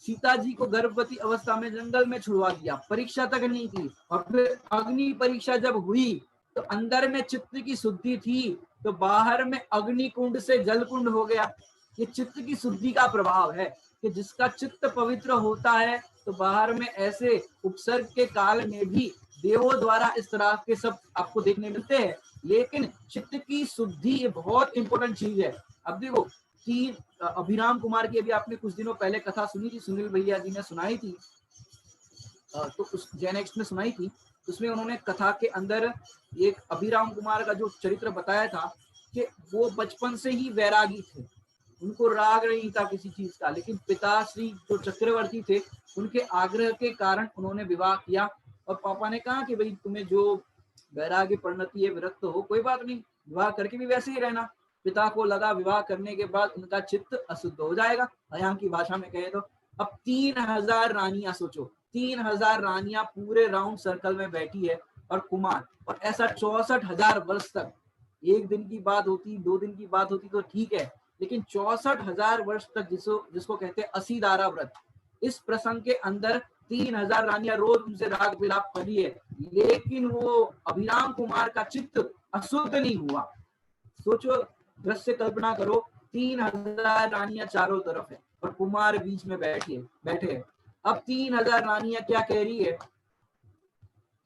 सीता जी को गर्भवती अवस्था में जंगल में छुड़वा दिया, परीक्षा तक नहीं की। और फिर अग्नि परीक्षा जब हुई तो अंदर में चित्त की शुद्धि थी तो बाहर में अग्नि कुंड से जल कुंड हो गया। ये चित्त की शुद्धि का प्रभाव है कि जिसका चित्त पवित्र होता है तो बाहर में ऐसे उपसर्ग के काल में भी देवों द्वारा इस तरह के सब आपको देखने मिलते हैं। लेकिन चित्त की शुद्धि ये बहुत इंपॉर्टेंट चीज है। अब देखो कि अभिराम कुमार की अभी आपने कुछ दिनों पहले कथा सुनी थी, सुनील भैया जी ने सुनाई थी, तो उस जेनेक्स में सुनाई थी। उसमें उन्होंने कथा के अंदर एक अभिराम कुमार का जो चरित्र बताया था कि वो बचपन से ही वैरागी थे, उनको राग नहीं था किसी चीज का, लेकिन पिताश्री जो चक्रवर्ती थे उनके आग्रह के कारण उन्होंने विवाह किया। और पापा ने कहा कि भाई तुम्हें जो वैराग्य परिणति है, विरक्त हो, कोई बात नहीं, विवाह करके भी वैसे ही रहना। पिता को लगा विवाह करने के बाद उनका चित्त अशुद्ध हो जाएगा, यहाँ की भाषा में कहे तो। अब 3000 रानियां, सोचो 3000 रानियां पूरे राउंड सर्कल में बैठी है और कुमार, और ऐसा 64,000 वर्ष तक। एक दिन की बात होती, 2 दिन की बात होती तो ठीक है, लेकिन 64,000 वर्ष तक जिसको कहते हैं असीदारा व्रत, इस प्रसंग के अंदर 3000 रानियां रोज उनसे राग विलाप कर रही है, लेकिन वो अभिराम कुमार का चित्त अशुद्ध नहीं हुआ। सोचो, दृश्य कल्पना करो, 3000 रानियां चारों तरफ है और कुमार बीच में बैठे हैं। अब 3000 रानियां क्या कह रही है,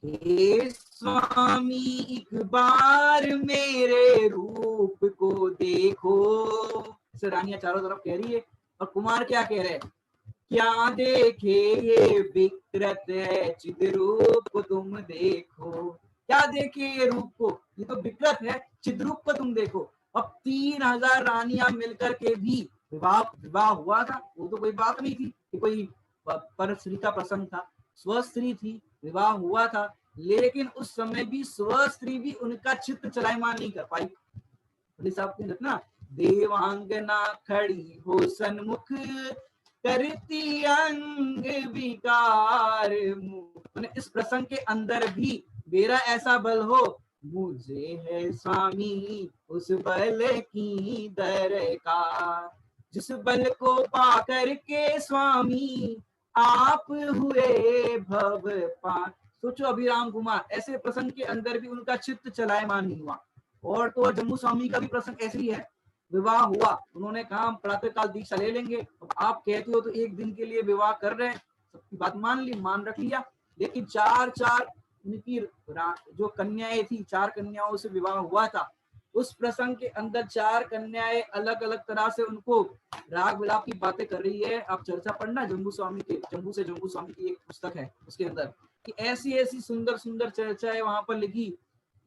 हे स्वामी एक बार मेरे रूप को देखो, इसे रानियां चारों तरफ कह रही है। और कुमार क्या कह रहे हैं, क्या देखे ये विकृत है चिद रूप तुम देखो, क्या देखे ये रूप को, ये तो विकृत है, चिद रूप को तुम देखो। अब 3000 रानियां मिलकर के भी विवाह हुआ था, वो तो कोई बात नहीं थी कि कोई पर स्त्री का प्रसंग था, स्वस्त्री थी, विवाह हुआ था, लेकिन उस समय भी स्वस्त्री भी उनका चित्त चलायमान नहीं कर पाई। साहब ने ना, देवांगना खड़ी हो सन्मुख करती अंग विकार, इस प्रसंग के अंदर भी मेरा ऐसा बल हो, मुझे है स्वामी उस बल की दरकार, जिस बल को पा करके स्वामी आप हुए भव पार। सोचो अभिराम कुमार, ऐसे प्रसंग के अंदर भी उनका चित्त चलायमान नहीं हुआ। और तो जम्मू स्वामी का भी प्रसंग ऐसे ही है, विवाह हुआ, उन्होंने कहा हम प्रातःकाल दीक्षा ले लेंगे, अब आप कहते हो तो एक दिन के लिए विवाह कर रहे हैं, सबकी बात मान रख लिया, लेकिन चार उनकी जो कन्याएं थी, 4 कन्याओं से विवाह हुआ था। उस प्रसंग के अंदर 4 कन्याएं अलग अलग तरह से उनको राग विलाप की बातें कर रही है। आप चर्चा पढ़ना, जम्मू स्वामी की एक पुस्तक है, उसके अंदर कि ऐसी ऐसी सुंदर सुंदर चर्चाएं वहां पर लिखी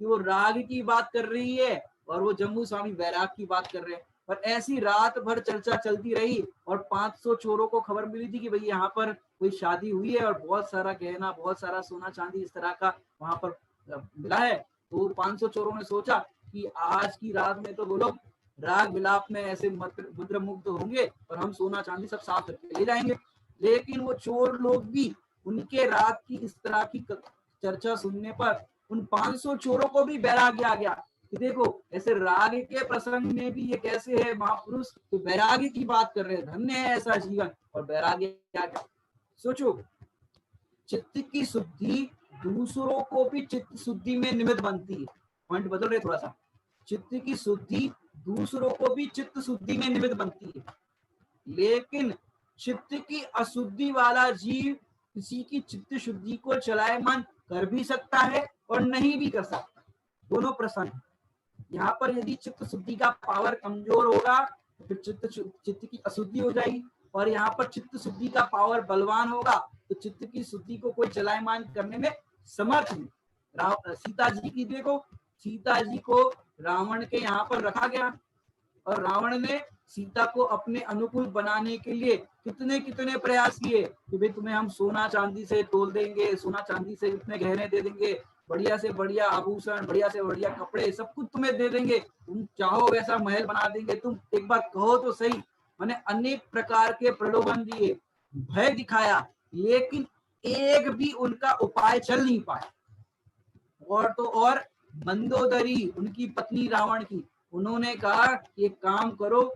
कि वो राग की बात कर रही है और वो जम्मू स्वामी वैराग की बात कर रहे हैं। और ऐसी रात भर चर्चा चलती रही और 500 चोरों को खबर मिली थी कि भाई यहाँ पर कोई शादी हुई है और बहुत सारा गहना, बहुत सारा सोना चांदी इस तरह का वहां पर मिला है। तो 500 चोरों ने सोचा कि आज की रात में तो वो लोग राग विलाप में ऐसे मंत्र मुग्ध होंगे और हम सोना चांदी सब साफ करके ले जाएंगे। लेकिन वो चोर लोग भी उनके रात की इस तरह की चर्चा सुनने पर उन 500 चोरों को भी वैराग्य आ गया कि देखो ऐसे राग के प्रसंग में भी ये कैसे है महापुरुष, तो वैराग्य की बात कर रहे हैं, धन्य है ऐसा जीवन। और वैराग्य क्या क्या, सोचो, चित्त की शुद्धि दूसरों को भी चित्त शुद्धि में निमित्त बनती है। पॉइंट बदल रहे थोड़ा सा, चित्त की शुद्धि दूसरों को भी चित्त शुद्धि में निमित्त बनती है, लेकिन चित्त की अशुद्धि वाला जीव किसी की चित्त शुद्धि को चलायमान कर भी सकता है और नहीं भी कर सकता, दोनों प्रसंग। यहाँ पर यदि चित्त शुद्धि का पावर कमजोर होगा तो फिर चित्त की अशुद्धि हो जाएगी, और यहाँ पर चित्त शुद्धि का पावर बलवान होगा तो चित्त की शुद्धि को कोई चलायमान करने में समर्थ नहीं। सीता जी की देखो, सीता जी को रावण के यहाँ पर रखा गया और रावण ने सीता को अपने अनुकूल बनाने के लिए कितने कितने प्रयास किए कि भाई तुम्हें हम सोना चांदी से तोल देंगे, सोना चांदी से इतने गहने दे देंगे, बढ़िया से बढ़िया आभूषण, बढ़िया से बढ़िया कपड़े, सब कुछ तुम्हें दे देंगे, तुम चाहो वैसा महल बना देंगे, तुम एक बार कहो तो सही। मैंने अनेक प्रकार के प्रलोभन दिए, भय दिखाया, लेकिन एक भी उनका उपाय चल नहीं पाया। और तो और मंदोदरी उनकी पत्नी रावण की, उन्होंने कहा कि काम करो,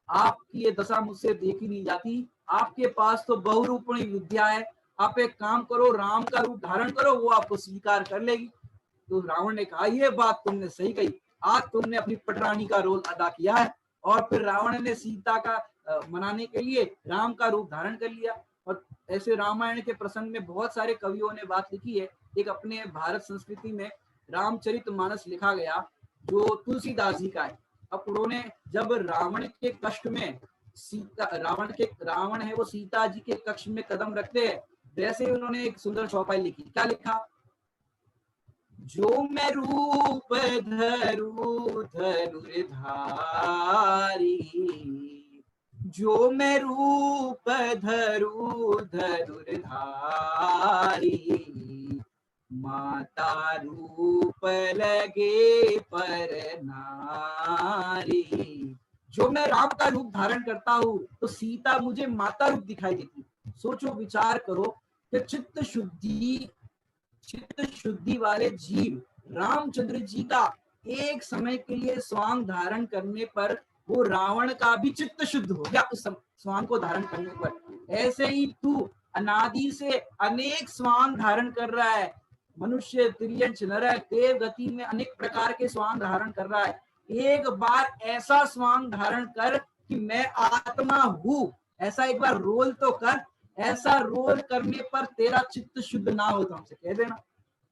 आपकी ये दशा मुझसे देखी नहीं जाती, आपके पास तो बहुरूपणी विद्या है, आप एक काम करो, राम का रूप धारण करो, वो आपको स्वीकार कर लेगी। तो रावण ने कहा ये बात तुमने सही कही, आज तुमने अपनी पटरानी का रोल अदा किया है। और फिर रावण ने सीता का मनाने के लिए राम का रूप धारण कर लिया। और ऐसे रामायण के प्रसंग में बहुत सारे कवियों ने बात लिखी है। एक अपने भारत संस्कृति में रामचरितमानस लिखा गया जो तुलसीदास जी का है। अब उन्होंने जब रावण के कष्ट में रावण है वो सीता जी के कक्ष में कदम रखते हैं, वैसे उन्होंने एक सुंदर चौपाई लिखी। क्या लिखा, जो मैं रूप धरू धनुर्धारी, जो मैं रूप धरू धनुर्धारी, माता रूप लगे पर नारी। जो मैं राम का रूप धारण करता हूँ तो सीता मुझे माता रूप दिखाई देती। सोचो, विचार करो कि चित्त शुद्धि वाले जीव रामचंद्र जी का एक समय के लिए स्वांग धारण करने पर वो रावण का भी चित्त शुद्ध हो गया उस स्वांग को धारण करने पर। ऐसे ही तू अनादि से अनेक स्वांग धारण कर रहा है। मनुष्य, तिर्यंच, नरक, देव गति में अनेक प्रकार के स्वांग धारण कर रहा है। एक बार ऐसा स्वांग धारण कर कि मैं आत्मा हूं, ऐसा एक बार रोल तो कर। ऐसा रोल करने पर तेरा चित्त शुद्ध ना हो तो हमसे कह देना।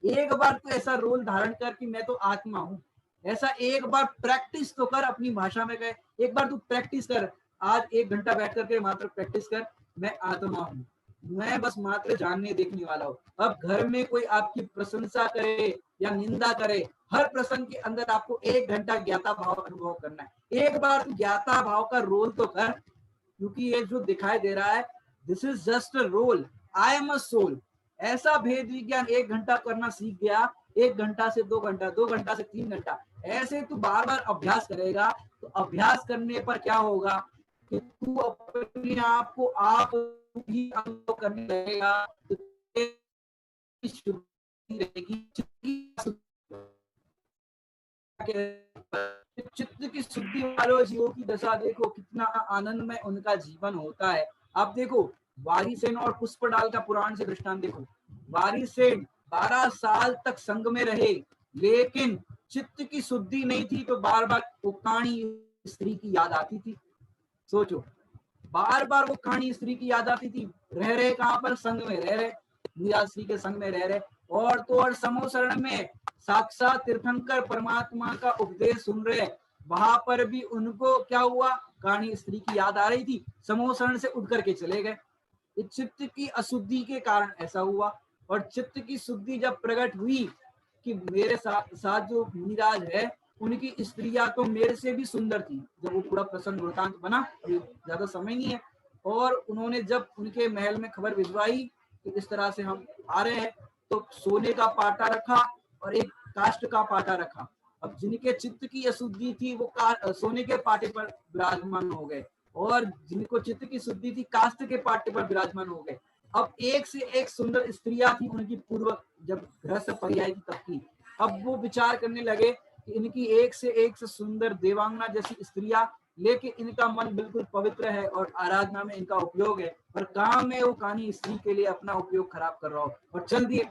एक बार तो ऐसा रोल धारण कर कि मैं तो आत्मा हूं, ऐसा एक बार प्रैक्टिस तो कर। अपनी भाषा में कहे, एक बार तू प्रैक्टिस कर। आज 1 घंटा बैठ करके मात्र प्रैक्टिस कर, मैं आत्मा हूं, मैं बस मात्र जानने देखने वाला हूं। अब घर में कोई आपकी प्रशंसा करे या निंदा करे, हर प्रसंग के अंदर आपको 1 घंटा ज्ञाता भाव अनुभव करना है। एक बार तू ज्ञाता भाव का रोल तो कर, क्योंकि ये जो दिखाई दे रहा है, this is just a role, I am a soul. ऐसा भेद विज्ञान 1 घंटा करना सीख गया, 1 घंटा से 2 घंटा, 2 घंटा से 3 घंटा, ऐसे तू बार बार अभ्यास करेगा। तो अभ्यास करने पर क्या होगा कि तू अपने आप को आप ही अनुभव करने लगेगा। तो चित्त की शुद्धि वालों जीवों की दशा देखो, कितना आनंदमय उनका जीवन होता है। आप देखो, वारिसेन और पुष्पडाल का पुराण से दृष्टांत देखो। वारिसेन 12 साल तक संग में रहे, लेकिन चित्त की शुद्धि नहीं थी, तो बार बार वो कहानी स्त्री की याद आती थी। सोचो, बार बार वो कहानी स्त्री की याद आती थी। रह रहे कहां पर? संग में रह रहे, मीरा स्त्री के संग में रह रहे। और तो और समोसरण में साक्षात तीर्थंकर परमात्मा का उपदेश सुन रहे, वहां पर भी उनको क्या हुआ? कहानी स्त्री की याद आ रही थी, समोसरण से उठ करके चले गए। चित्त की अशुद्धि के कारण ऐसा हुआ। और चित्त की शुद्धि जब प्रकट हुई कि मेरे साथ जो मीराज है, उनकी स्त्रियां तो मेरे से भी सुंदर थी। जब वो पूरा प्रसंग वृतांत बना, अभी ज्यादा समय नहीं है, और उन्होंने जब उनके महल में खबर भिजवाई कि इस तरह से हम आ रहे हैं, तो सोने का पाटा रखा और एक काष्ठ का पाटा रखा। अब जिनके चित्त की अशुद्धि थी वो सोने के पाटे पर विराजमान हो गए, और जिनको चित्त की शुद्धि थी काष्ठ के पाटे पर विराजमान हो गए। अब एक से एक सुंदर स्त्रियां थी उनकी पूर्व, जब घर से पर्याय थी तब की। अब वो विचार करने लगे कि इनकी एक से सुंदर देवांगना जैसी स्त्रियां, लेकिन इनका मन बिल्कुल पवित्र है और आराधना में इनका उपयोग है, और काम में वो कानी स्त्री के लिए अपना उपयोग खराब कर रहा हो, और चल दिए।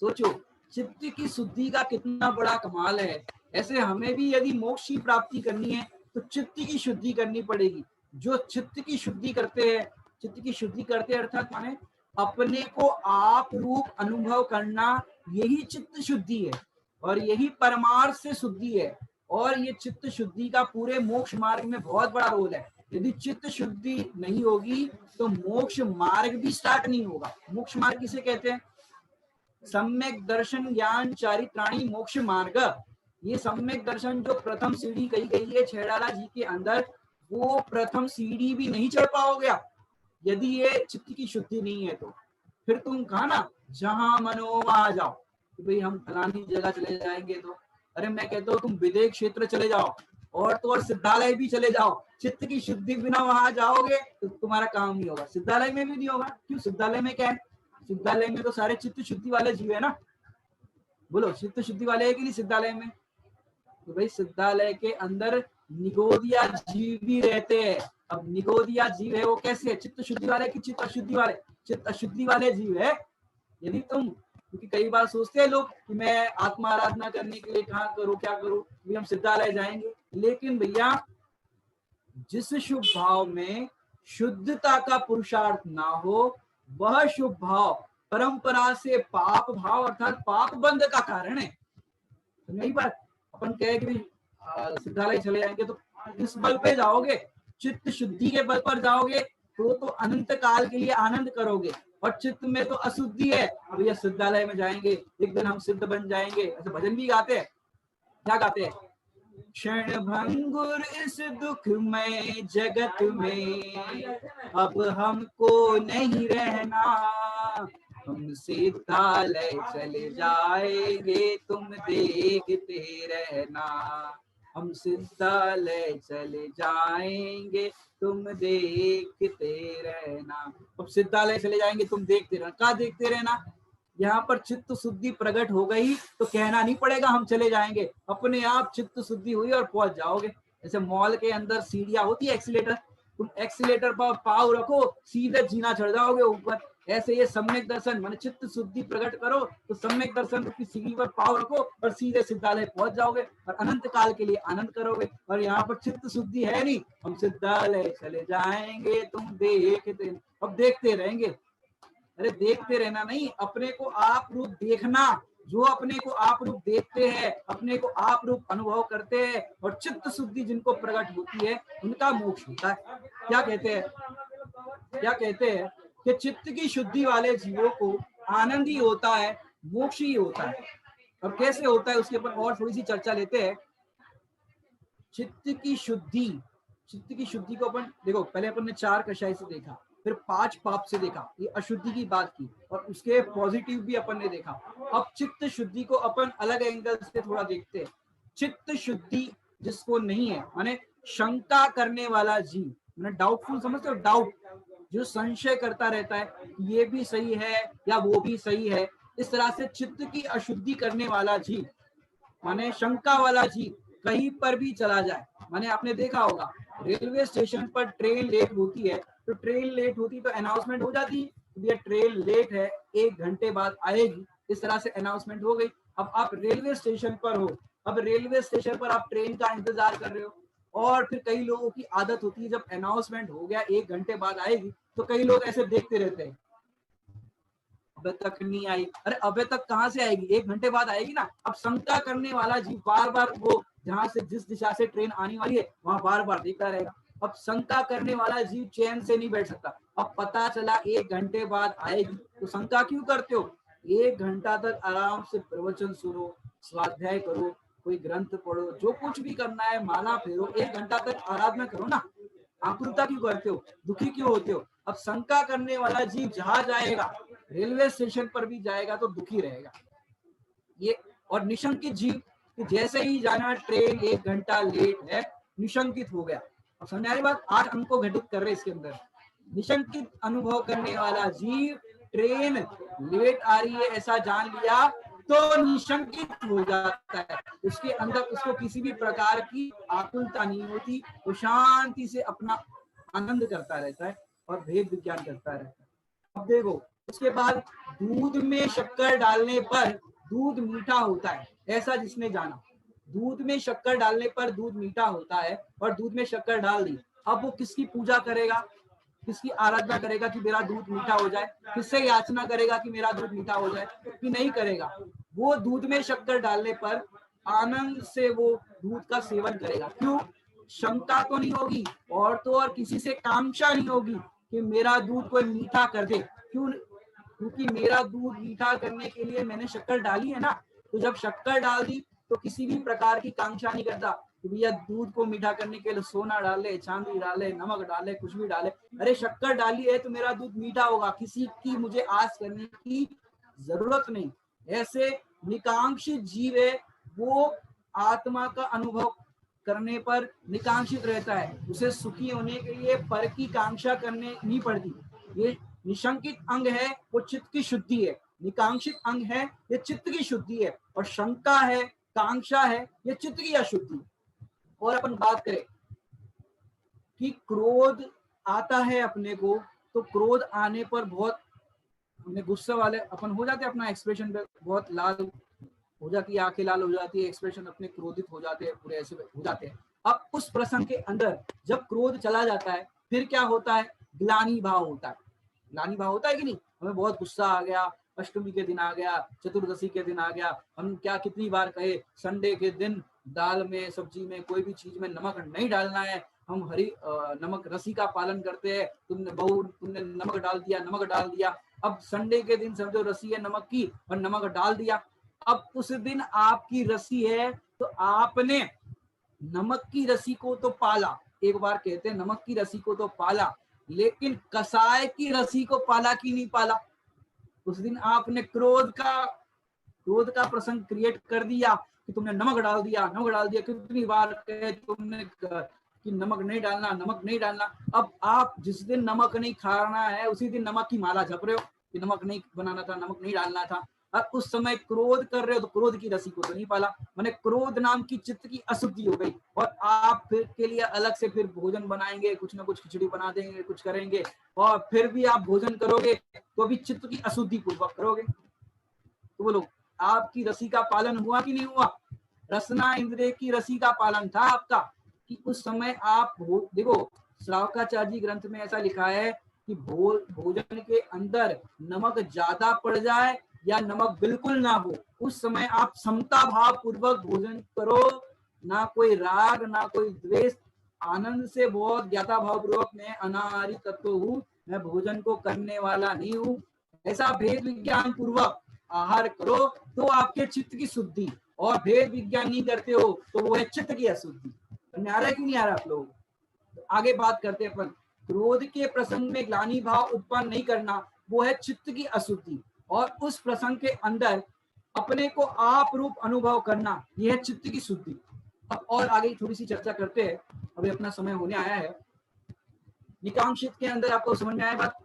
सोचो, चित्त की शुद्धि का कितना बड़ा कमाल है। ऐसे हमें भी यदि मोक्ष की प्राप्ति करनी है तो चित्त की शुद्धि करनी पड़ेगी। जो चित्त की शुद्धि करते हैं, चित्त की शुद्धि करते अर्थात माने अपने को आप रूप अनुभव करना, यही चित्त शुद्धि है, और यही परमार्थ से शुद्धि है। और ये चित्त शुद्धि का पूरे मोक्ष मार्ग में बहुत बड़ा रोल है। यदि चित्त शुद्धि नहीं होगी तो मोक्ष मार्ग भी स्टार्ट नहीं होगा। मोक्ष मार्ग किसे कहते हैं? सम्यक दर्शन ज्ञान चारित्राणी मोक्ष मार्ग। ये सम्यक दर्शन जो प्रथम सीढ़ी कही गई है छेड़ाला जी के अंदर, वो प्रथम सीढ़ी भी नहीं चढ़ पाओगे यदि ये चित्त की शुद्धि नहीं है तो। फिर तुम कहा ना, जहां मनो वहां जाओ, कि भाई हम फलानी जगह चले जाएंगे। तो अरे मैं कहता हूँ तुम विदेश क्षेत्र चले जाओ, और तो और सिद्धालय भी चले जाओ, चित्त की शुद्धि बिना वहां जाओगे तो तुम्हारा काम नहीं होगा। सिद्धालय में भी नहीं होगा। क्यों? सिद्धालय में क्या है? सिद्धालय में तो सारे चित्त शुद्धि वाले जीव है ना। बोलो, चित्त शुद्धि वाले है कि नहीं सिद्धालय में? तो भाई सिद्धालय के अंदर निगोदिया जीव भी रहते हैं। अब निगोदिया जीव है वो कैसे है? चित्त शुद्धि वाले कि चित्त अशुद्धि वाले? चित्त अशुद्धि वाले जीव है। यदि तुम, क्योंकि कई बार सोचते हैं लोग कि मैं आत्मा आराधना करने के लिए कहाँ करूँ, क्या करूँ, भी हम सिद्धालय जाएंगे। लेकिन भैया, जिस शुभ भाव में शुद्धता का पुरुषार्थ ना हो, वह शुभ भाव परंपरा से पाप भाव अर्थात पाप बंध का कारण है। तो नहीं बात अपन कहे कि सिद्धालय चले जाएंगे तो किस बल पे जाओगे? चित्त शुद्धि के बल पर जाओगे तो अनंत काल के लिए आनंद करोगे। और चित्त में तो अशुद्धि है, भैया सिद्धालय में जाएंगे एक दिन हम सिद्ध बन जाएंगे, ऐसे भजन भी गाते हैं। क्या गाते हैं? क्षण भंगुर इस दुखमय जगत में अब हमको नहीं रहना, हम सिद्धालय चले जाएंगे तुम देखते रहना, हम सिद्धालय चले जाएंगे तुम देखते रहना। अब सिद्धालय चले जाएंगे तुम देखते रहना, कहाँ देखते रहना? यहाँ पर चित्त शुद्धि प्रकट हो गई तो कहना नहीं पड़ेगा हम चले जाएंगे, अपने आप चित्त शुद्धि हुई और पहुंच जाओगे। जैसे मॉल के अंदर सीढ़ियां होती है, एक्सीलेटर, तुम एक्सीलेटर पर पाव रखो सीधे जीना चढ़ जाओगे ऊपर। ऐसे ये सम्यक दर्शन मन चित्त शुद्धि प्रकट करो तो सम्यक दर्शन की सीढ़ी पर पाव रखो और सीधे सिद्धालय पहुंच जाओगे और अनंत काल के लिए आनंद करोगे। और यहाँ पर चित्त शुद्धि है नहीं, हम सिद्धालय चले जाएंगे तुम देखते, अब देखते रहेंगे। अरे देखते रहना नहीं, अपने को आप रूप देखना। जो अपने को आप रूप देखते हैं, अपने को आप रूप अनुभव करते हैं और चित्त शुद्धि जिनको प्रकट होती है उनका मोक्ष होता है। क्या कहते हैं, क्या कहते हैं कि चित्त की शुद्धि वाले जीवों को आनंद ही होता है, मोक्ष ही होता है। और कैसे होता है उसके ऊपर और थोड़ी सी चर्चा लेते हैं। चित्त की शुद्धि, चित्त की शुद्धि को अपन देखो, पहले अपन ने 4 कषाय से देखा, फिर 5 पाप से देखा, ये अशुद्धि की बात की और उसके पॉजिटिव भी अपन ने देखा। अब चित्त शुद्धि को अपन अलग एंगल से थोड़ा देखते हैं। चित्त शुद्धि जिसको नहीं है, माने शंका करने वाला जीव, माने डाउटफुल, समझते हो? डाउट, जो संशय करता रहता है ये भी सही है या वो भी सही है, इस तरह से चित्त की अशुद्धि करने वाला जीव, माने शंका वाला जीव कहीं पर भी चला जाए। माने आपने देखा होगा रेलवे स्टेशन पर ट्रेन लेट होती है तो ट्रेन लेट होती तो अनाउंसमेंट हो जाती है, ये ट्रेन लेट है 1 घंटे बाद आएगी, इस तरह से अनाउंसमेंट हो गई। अब आप रेलवे स्टेशन पर हो, अब रेलवे स्टेशन पर आप ट्रेन का इंतजार कर रहे हो और फिर कई लोगों की आदत होती है जब अनाउंसमेंट हो गया 1 घंटे बाद आएगी तो कई लोग ऐसे देखते रहते हैं, अब तक नहीं आई, अरे अबे तक कहां से आएगी, 1 घंटे बाद आएगी ना। अब शंका करने वाला जीव बार बार वो जहां से जिस दिशा से ट्रेन आने वाली है वहां बार बार देखता रहेगा। अब शंका करने वाला जीव चैन से नहीं बैठ सकता। अब पता चला 1 घंटे बाद आएगी तो शंका क्यों करते हो? 1 घंटा तक आराम से प्रवचन सुनो, स्वाध्याय करो, कोई ग्रंथ पढ़ो, जो कुछ भी करना है, माला फेरो, 1 घंटा तक आराधना करो ना। आकुलता क्यों करते हो, दुखी क्यों होते हो? अब शंका करने वाला जीव जहां जाएगा, रेलवे स्टेशन पर भी जाएगा तो दुखी रहेगा ये। और निशंकित जीव, जैसे ही जाना ट्रेन 1 घंटा लेट है, निशंकित हो गया। अब समझ आ रही बात? 8 अंक को घटित कर रहे इसके अंदर। निशंकित अनुभव करने वाला जीव ट्रेन लेट आ रही है ऐसा जान लिया तो निशंकित हो जाता है, उसके अंदर उसको किसी भी प्रकार की आकुलता नहीं होती, वो शांति से अपना आनंद करता रहता है और भेद विज्ञान करता रहता है। अब देखो उसके बाद दूध में शक्कर डालने पर दूध मीठा होता है, ऐसा जिसने जाना, दूध में शक्कर डालने पर दूध मीठा होता है और दूध में शक्कर डाल दी। अब वो किसकी पूजा करेगा, किसकी आराधना करेगा कि मेरा दूध मीठा हो जाए? किससे याचना करेगा कि मेरा दूध मीठा हो जाए? कि नहीं करेगा। वो दूध में शक्कर डालने पर आनंद से वो दूध का सेवन करेगा। क्यों? शंका तो नहीं होगी और तो और किसी से कामना नहीं होगी कि मेरा दूध कोई मीठा कर दे। क्यों? क्योंकि मेरा दूध मीठा करने के लिए मैंने शक्कर डाली है ना। तो जब शक्कर डाल दी तो किसी भी प्रकार की कांक्षा नहीं करता कि भैया दूध को मीठा करने के लिए सोना डाले, चांदी डाले, नमक डाले, कुछ भी डाले। अरे शक्कर डाली है तो मेरा दूध मीठा होगा, किसी की मुझे आस करने की जरूरत नहीं। ऐसे निकांक्षित जीव है, वो आत्मा का अनुभव करने पर निकांक्षित रहता है, उसे सुखी होने के लिए पर की कांक्षा करने नहीं पड़ती। ये निशंकित अंग है, वो चित्त की शुद्धि है। निकांक्षित अंग है, ये चित्त की शुद्धि है। और शंका है, कांक्षा है, ये चित्त की अशुद्धि। और अपन बात करें कि क्रोध आता है अपने को, तो क्रोध आने पर बहुत हमने गुस्से वाले अपन हो जाते हैं, अपना एक्सप्रेशन पे बहुत लाल हो जाती है, आंखें लाल हो जाती है, एक्सप्रेशन अपने क्रोधित हो जाते हैं, पूरे ऐसे हो जाते हैं। अब उस प्रसंग के अंदर जब क्रोध चला जाता है फिर क्या होता है? ग्लानि भाव होता है। ग्लानि भाव होता है कि नहीं? हमें बहुत गुस्सा आ गया, अष्टमी के दिन आ गया, चतुर्दशी के दिन आ गया, हम क्या कितनी बार कहे संडे के दिन दाल में, सब्जी में, कोई भी चीज में नमक नहीं डालना है, हम हरी नमक रसी का पालन करते हैं। तुमने बहू, तुमने नमक डाल दिया, नमक डाल दिया। अब संडे के दिन समझो रसी है नमक की और नमक डाल दिया। अब उस दिन आपकी रसी है तो आपने नमक की रसी को तो पाला, एक बार कहते हैं नमक की रसी को तो पाला, लेकिन कसाय की रसी को पाला कि नहीं पाला? उस दिन आपने क्रोध का प्रसंग क्रिएट कर दिया कि तुमने नमक डाल दिया, कितनी बार कहे तुमने कि नमक नहीं डालना, नमक नहीं डालना। अब आप जिस दिन नमक नहीं खाना है उसी दिन नमक की माला जप रहे हो कि नमक नहीं बनाना था, नमक नहीं डालना था। और उस समय क्रोध कर रहे हो तो क्रोध की रसी को तो नहीं पाला, मैंने क्रोध नाम की चित्त की अशुद्धि हो गई। और आप फिर के लिए अलग से फिर भोजन बनाएंगे, कुछ ना कुछ खिचड़ी बना देंगे, कुछ करेंगे, और फिर भी आप भोजन करोगे तो भी चित्त की अशुद्धि पूर्वक करोगे। तो बोलो आपकी रसी का पालन हुआ कि नहीं हुआ? रसना इंद्रिय की रसी का पालन था आपका कि उस समय आप देखो श्रावकाचार्य जी ग्रंथ में ऐसा लिखा है कि भोजन के अंदर नमक ज्यादा पड़ जाए या नमक बिल्कुल ना हो, उस समय आप समता भाव पूर्वक भोजन करो, ना कोई राग ना कोई द्वेष, आनंद से बहुत ज्ञाता भाव पूर्वक मैं अनाहारी तत्व हूँ, मैं भोजन को करने वाला नहीं हूँ, ऐसा भेद विज्ञान पूर्वक आहार करो तो आपके चित्त की शुद्धि। और भेद विज्ञान नहीं करते हो तो वो है चित्त की अशुद्धि। समझ आ रहा है कि नहीं आ रहा आप लोग? तो आगे बात करते हैं अपन। क्रोध के प्रसंग में ग्लानि भाव उत्पन्न नहीं करना, वो है चित्त की अशुद्धि। और उस प्रसंग के अंदर अपने को आप रूप अनुभव करना, यह है चित्त की शुद्धि। अब और आगे थोड़ी सी चर्चा करते हैं, अभी अपना समय होने आया है। निकांक्षित के अंदर आपको समझ में आया बात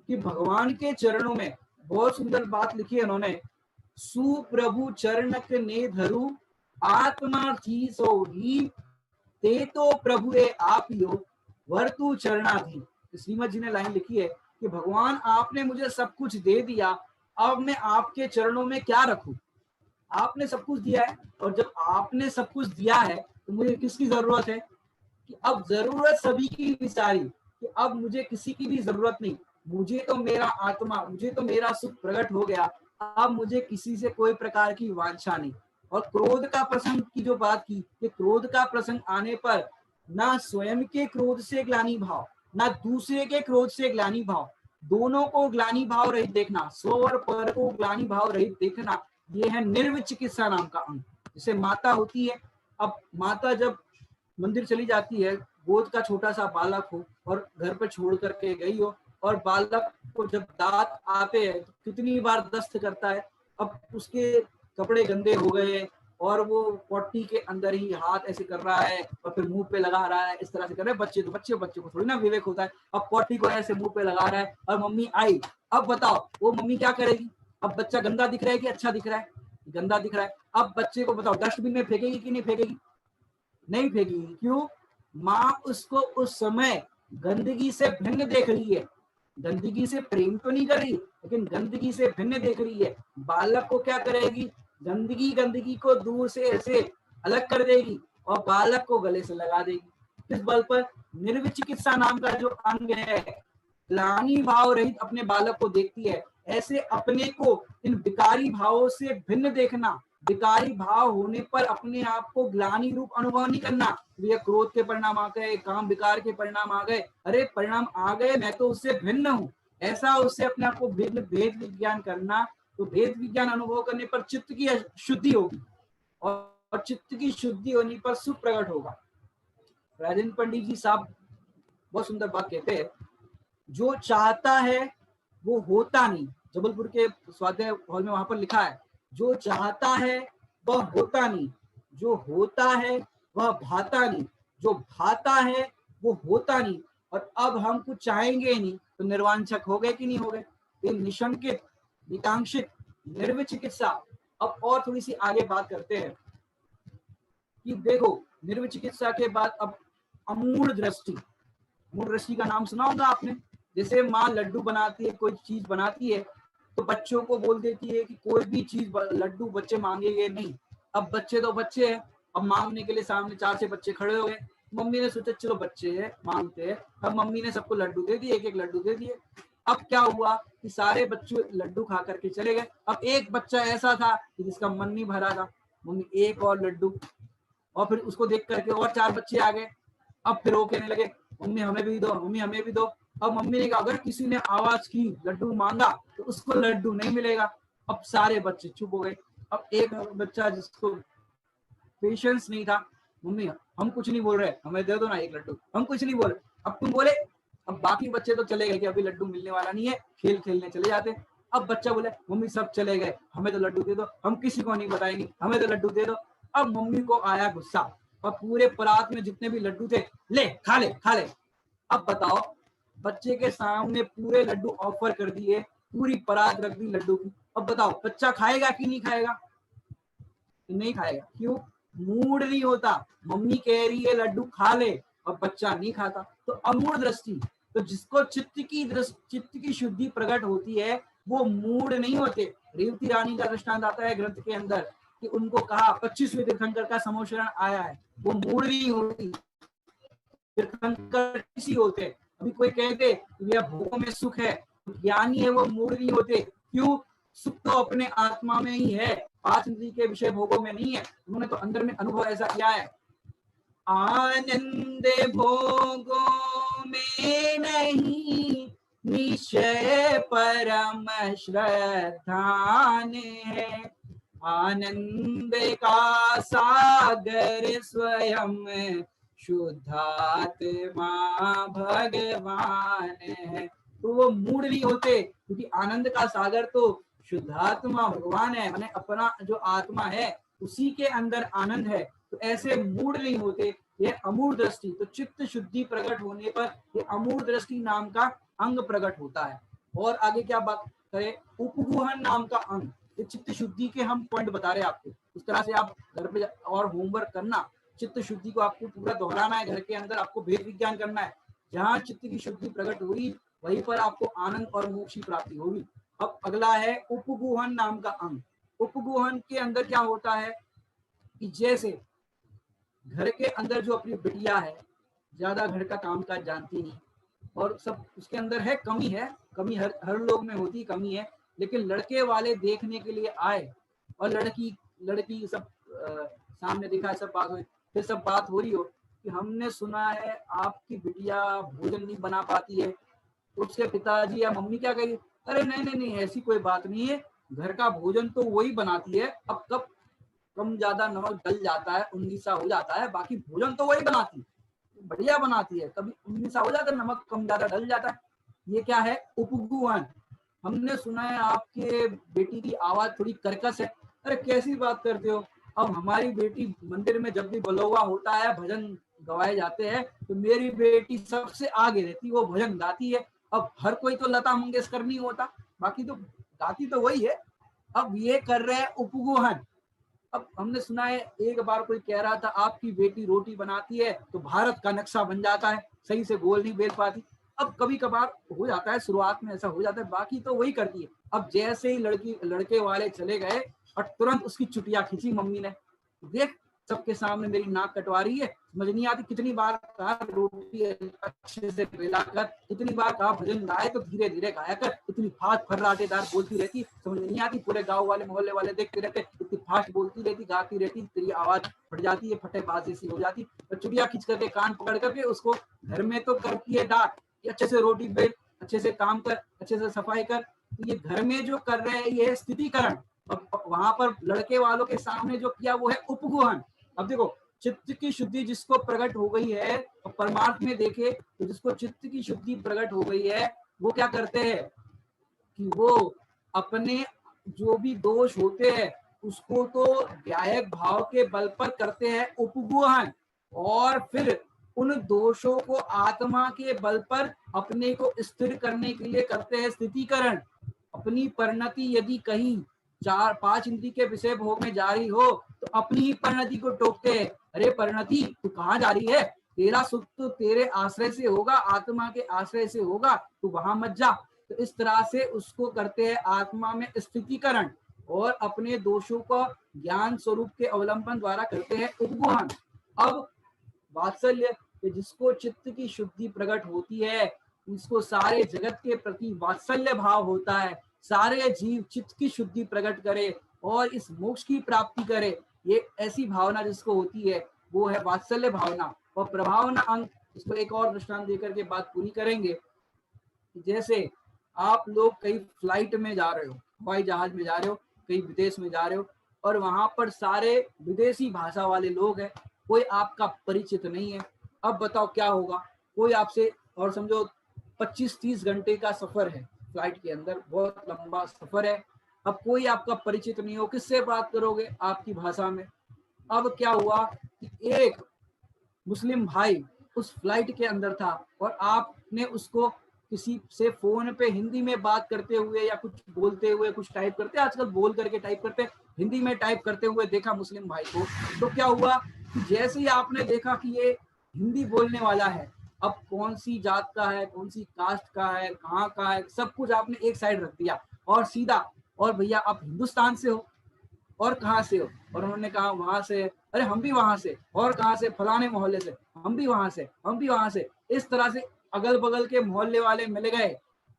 कि भगवान के चरणों में बहुत सुंदर बात लिखी है उन्होंने, सुप्रभु चरणक ने धरु आत्मा थी सो ही, ते तो प्रभु रे आप यो वर्तु चरणाधीन। श्रीमद जी ने लाइन लिखी है कि भगवान आपने मुझे सब कुछ दे दिया, अब मैं आपके चरणों में क्या रखूं? आपने सब कुछ दिया है, और जब आपने सब कुछ दिया है तो मुझे किसकी जरूरत है? कि अब जरूरत सभी की विचारी कि अब मुझे किसी की भी जरूरत नहीं, मुझे तो मेरा आत्मा, मुझे तो मेरा सुख प्रकट हो गया, अब मुझे किसी से कोई प्रकार की वांछा नहीं। और क्रोध का प्रसंग की जो बात की कि क्रोध का प्रसंग आने पर ना स्वयं के क्रोध से ग्लानि भाव, ना दूसरे के क्रोध से ग्लानि भाव, दोनों को ग्लानि भाव रहित देखना, स्व और पर को ग्लानि भाव रहित देखना, ये है निर्विचिकित्सा नाम का अंग। जैसे माता होती है, अब माता जब मंदिर चली जाती है, गोद का छोटा सा बालक हो और घर पर छोड़ करके गई हो, और बालक को जब दांत आते हैं तो कितनी बार दस्त करता है, अब उसके कपड़े गंदे हो गए और वो पॉटी के अंदर ही हाथ ऐसे कर रहा है और फिर मुंह पे लगा रहा है, इस तरह से कर रहे हैं बच्चे। तो बच्चे को थोड़ी ना विवेक होता है, अब पॉटी को ऐसे मुंह पे लगा रहा है और मम्मी आई, अब बताओ वो मम्मी क्या करेगी? अब बच्चा गंदा दिख रहा है कि अच्छा दिख रहा है? गंदा दिख रहा है। अब बच्चे को बताओ डस्टबिन में फेंकेगी कि नहीं फेंकेगी? नहीं फेंकेगी। क्यों? माँ उसको उस समय गंदगी से भिन्न देख रही है, गंदगी से प्रेम तो नहीं कर रही लेकिन गंदगी से भिन्न देख रही है। बालक को क्या करेगी? गंदगी को दूर से ऐसे अलग कर देगी और बालक को गले से लगा देगी। इस बल पर निर्विचिकित्सा नाम का जो अंग है, ग्लानि भाव रहित अपने बालक को देखती है। ऐसे अपने को इन विकारी भावों से भिन्न देखना, विकारी भाव होने पर अपने आप को ग्लानि रूप अनुभव नहीं करना, ये क्रोध के परिणाम आ गए, काम विकार के परिणाम आ गए, अरे परिणाम आ गए, मैं तो उससे भिन्न हूँ, ऐसा उससे अपने आप को भेद विज्ञान करना। तो भेद विज्ञान अनुभव करने पर चित्त की शुद्धि होगी और चित्त की शुद्धि होने पर सुख प्रकट होगा। राजेंद्र पंडित जी साहब बहुत सुंदर बात कहते हैं, जो चाहता है वो होता नहीं। जबलपुर के स्वाध्याय हॉल में वहां पर लिखा है, जो चाहता है वह होता नहीं, जो होता है वह भाता नहीं, जो भाता है वो होता नहीं। और अब हम कुछ चाहेंगे नहीं तो निर्वांछक हो गए कि नहीं हो गए? ये निशंकित, निकांक्षित, निर्विचिकित्सा। अब और थोड़ी सी आगे बात करते हैं कि देखो निर्विचिकित्सा के बाद अब अमूढ़ दृष्टि। मूल दृष्टि का नाम सुना होगा आपने। जैसे माँ लड्डू बनाती है, कोई चीज बनाती है तो बच्चों को बोल देती है कि कोई भी चीज लड्डू बच्चे मांगेंगे नहीं। अब बच्चे तो बच्चे हैं, अब मांगने के लिए सामने 4 से बच्चे खड़े हो गए, मम्मी ने सोचा चलो बच्चे हैं मांगते हैं, अब मम्मी ने सबको लड्डू दे दिए, एक लड्डू दे दिए। अब क्या हुआ कि सारे बच्चे लड्डू खा करके चले गए। अब एक बच्चा ऐसा था कि जिसका मन नहीं भरा था, मम्मी एक और लड्डू, और फिर उसको देख करके और 4 बच्चे आ गए। अब फिर वो कहने लगे मम्मी हमें भी दो, मम्मी हमें भी दो। अब मम्मी ने कहा अगर किसी ने आवाज की लड्डू मांगा तो उसको लड्डू नहीं मिलेगा। अब सारे बच्चे चुप हो गए। अब एक बच्चा जिसको पेशेंस नहीं था, मम्मी हम कुछ नहीं बोल रहे, हमें दे दो ना एक लड्डू, हम कुछ नहीं बोल रहे, अब तुम बोले। अब बाकी बच्चे तो चले गए कि अभी लड्डू मिलने वाला नहीं है, खेल खेलने चले जाते। अब बच्चा बोले मम्मी सब चले गए, हमें तो लड्डू दे दो, हम किसी को नहीं बताएंगे, हमें तो लड्डू दे दो। अब मम्मी को आया गुस्सा और पूरे परात में जितने भी लड्डू थे ले खा ले खा ले। अब बताओ, बच्चे के सामने पूरे लड्डू ऑफर कर दिए, पूरी परात रख दी लड्डू की। अब बताओ बच्चा खाएगा कि नहीं खाएगा? नहीं खाएगा। क्यों? मूड नहीं होता। मम्मी कह रही है लड्डू खा ले और बच्चा नहीं खाता, तो अमूढ़ दृष्टि। तो जिसको चित्त की शुद्धि प्रकट होती है वो मूड नहीं होते। रेवती रानी का दृष्टांत आता है ग्रंथ के अंदर कि उनको कहा 25वें तीर्थंकर का समोशरण आया है, वो मूड नहीं होती। तीर्थंकर किसी होते, अभी कोई कहते यह भोगों में सुख है, ज्ञानी है, वो मूड नहीं होते। क्यों? सुख तो अपने आत्मा में ही है, पांच इंद्रिय के विषय भोगों में नहीं है। उन्होंने तो अंदर में अनुभव ऐसा किया है। आनंद भोगों में नहीं, निश्चय परम श्रद्धान है। आनंद का सागर स्वयं शुद्धात्मा भगवान है। तो वो मूड नहीं होते, क्योंकि आनंद का सागर तो शुद्धात्मा भगवान है, माने अपना जो आत्मा है उसी के अंदर आनंद है। तो ऐसे मूड नहीं होते। ये अमूढ़ दृष्टि, तो चित्त शुद्धि प्रकट होने पर ये अमूढ़ दृष्टि नाम का अंग प्रकट होता है। और आगे क्या बात करें, उपगुहन नाम का अंग, ये चित्त शुद्धि के हम पॉइंट बता रहे हैं आपको। इस तरह से आप घर पे और होमवर्क करना, चित्त शुद्धि को आपको पूरा दोहराना है, घर के अंदर आपको भेद विज्ञान करना है। जहाँ चित्त की शुद्धि प्रकट हुई वहीं पर आपको आनंद और मोक्ष की प्राप्ति होगी। अब अगला है उपगुहन नाम का अंग। उपगुहन के अंदर क्या होता है कि जैसे घर के अंदर जो अपनी बिटिया है, ज्यादा घर का काम काज जानती नहीं और सब उसके अंदर है, कमी हर लोग में होती कमी है, लेकिन लड़के वाले देखने के लिए आए और लड़की सब सामने दिखा, सब बात हुई, फिर सब बात हो रही हो कि हमने सुना है आपकी बिटिया भोजन नहीं बना पाती है। तो उसके पिताजी या मम्मी क्या कहेगी, अरे नहीं नहीं नहीं, ऐसी कोई बात नहीं है, घर का भोजन तो वही बनाती है, अब कब कम ज्यादा नमक डल जाता है, 19 हो जाता है, बाकी भोजन तो वही बनाती है, बढ़िया बनाती है, कभी 19 हो जाता है, नमक कम ज्यादा डल जाता है। ये क्या है? उपगुहन। हमने सुना है आपके बेटी की आवाज थोड़ी कर्कश है। अरे कैसी बात करते हो, अब हमारी बेटी मंदिर में जब भी बलौवा होता है, भजन गवाए जाते हैं, तो मेरी बेटी सबसे आगे रहती, वो भजन गाती है। अब हर कोई तो लता मंगेशकर नहीं होता, बाकी तो गाती तो वही है। अब ये कर रहे हैं उपगुहन। अब हमने सुना है एक बार कोई कह रहा था आपकी बेटी रोटी बनाती है तो भारत का नक्शा बन जाता है, सही से गोल नहीं बेल पाती। अब कभी कभार हो जाता है, शुरुआत में ऐसा हो जाता है, बाकी तो वही करती है। अब जैसे ही लड़के वाले चले गए और तुरंत उसकी चुटिया खींची मम्मी ने, देख सबके सामने मेरी नाक कटवा रही है, समझ नहीं आती, कितनी बार कहा रोटी अच्छे से बेला कर, कितनी बार कहा भजन गाए तो धीरे धीरे गाया कर, इतनी फास्ट फर्राटेदार बोलती रहती, समझ नहीं आती, पूरे गांव वाले मोहल्ले वाले देखते रहते, इतनी फास्ट बोलती रहती, गाती रहती, तेरी आवाज फट जाती है, फटेबाजी सी हो जाती। और चुटिया खींच करके कान पकड़ करके उसको घर में तो करती है डांट कि अच्छे से रोटी बेल, अच्छे से काम कर, अच्छे से सफाई कर। तो ये घर में जो कर रहे हैं ये स्थितिकरण, वहां पर लड़के वालों के सामने जो किया वो है उपगुहन। अब देखो, चित्त की शुद्धि जिसको प्रकट हो गई है, और परमार्थ में देखे तो जिसको चित्त की शुद्धि प्रकट हो गई है वो क्या करते हैं कि वो अपने जो भी दोष होते हैं उसको तो व्यायक भाव के बल पर करते हैं उपगुहन, और फिर उन दोषों को आत्मा के बल पर अपने को स्थिर करने के लिए करते हैं स्थितिकरण। अपनी परिणति यदि कहीं 4-5 इंद्रिय के विषय भोग में जारी हो तो अपनी ही परिणति को टोकते हैं, अरे परिणति तू कहाँ जा रही है, तेरा सुख तो तेरे आश्रय से होगा, आत्मा के आश्रय से होगा, तू वहां मत जा। तो इस तरह से उसको करते हैं आत्मा में स्थितिकरण, और अपने दोषों को ज्ञान स्वरूप के अवलंबन द्वारा करते हैं उपगुहन। अब वात्सल्य, जिसको चित्त की शुद्धि प्रकट होती है उसको सारे जगत के प्रति वात्सल्य भाव होता है, सारे जीव चित्त की शुद्धि प्रकट करे और इस मोक्ष की प्राप्ति करे, ये ऐसी भावना जिसको होती है वो है वात्सल्य भावना। और प्रभावना अंग, इसको एक और दृष्टांत देकर के बात पूरी करेंगे। जैसे आप लोग कहीं फ्लाइट में जा रहे हो, हवाई जहाज में जा रहे हो, कहीं विदेश में जा रहे हो, और वहां पर सारे विदेशी भाषा वाले लोग हैं, कोई आपका परिचित नहीं है। अब बताओ क्या होगा, कोई आपसे, और समझो 25-30 घंटे का सफर है फ्लाइट के अंदर, बहुत लंबा सफर है, अब कोई आपका परिचित नहीं हो, किससे बात करोगे आपकी भाषा में। अब क्या हुआ कि एक मुस्लिम भाई उस फ्लाइट के अंदर था और आपने उसको किसी से फोन पे हिंदी में बात करते हुए या कुछ बोलते हुए, कुछ टाइप करते, आजकल बोल करके टाइप करते, हिंदी में टाइप करते हुए देखा मुस्लिम भाई को। तो क्या हुआ कि जैसे ही आपने देखा कि ये हिंदी बोलने वाला है, अब कौन सी जात का है, कौन सी कास्ट का है, कहाँ का है, सब कुछ आपने एक साइड रख दिया और सीधा, और भैया आप हिंदुस्तान से हो और कहाँ से हो, और उन्होंने कहा वहां से, अरे हम भी वहां से, और कहाँ से, फलाने मोहल्ले से, हम भी वहां से, हम भी वहां से। इस तरह से अगल बगल के मोहल्ले वाले मिल गए।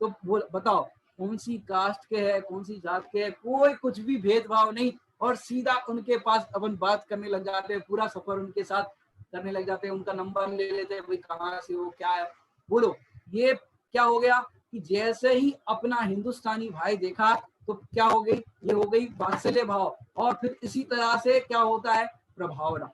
तो बताओ कौन सी कास्ट के है, कौन सी जात के है, कोई कुछ भी भेदभाव नहीं, और सीधा उनके पास अपन बात करने लग जाते हैं, पूरा सफर उनके साथ करने लग जाते हैं, उनका नंबर ले लेते हैं, भाई कहाँ से हो, क्या है, बोलो। ये क्या हो गया कि जैसे ही अपना हिंदुस्तानी भाई देखा तो क्या हो गई, ये हो गई वात्सल्य भाव, और फिर इसी तरह से क्या होता है, प्रभावना।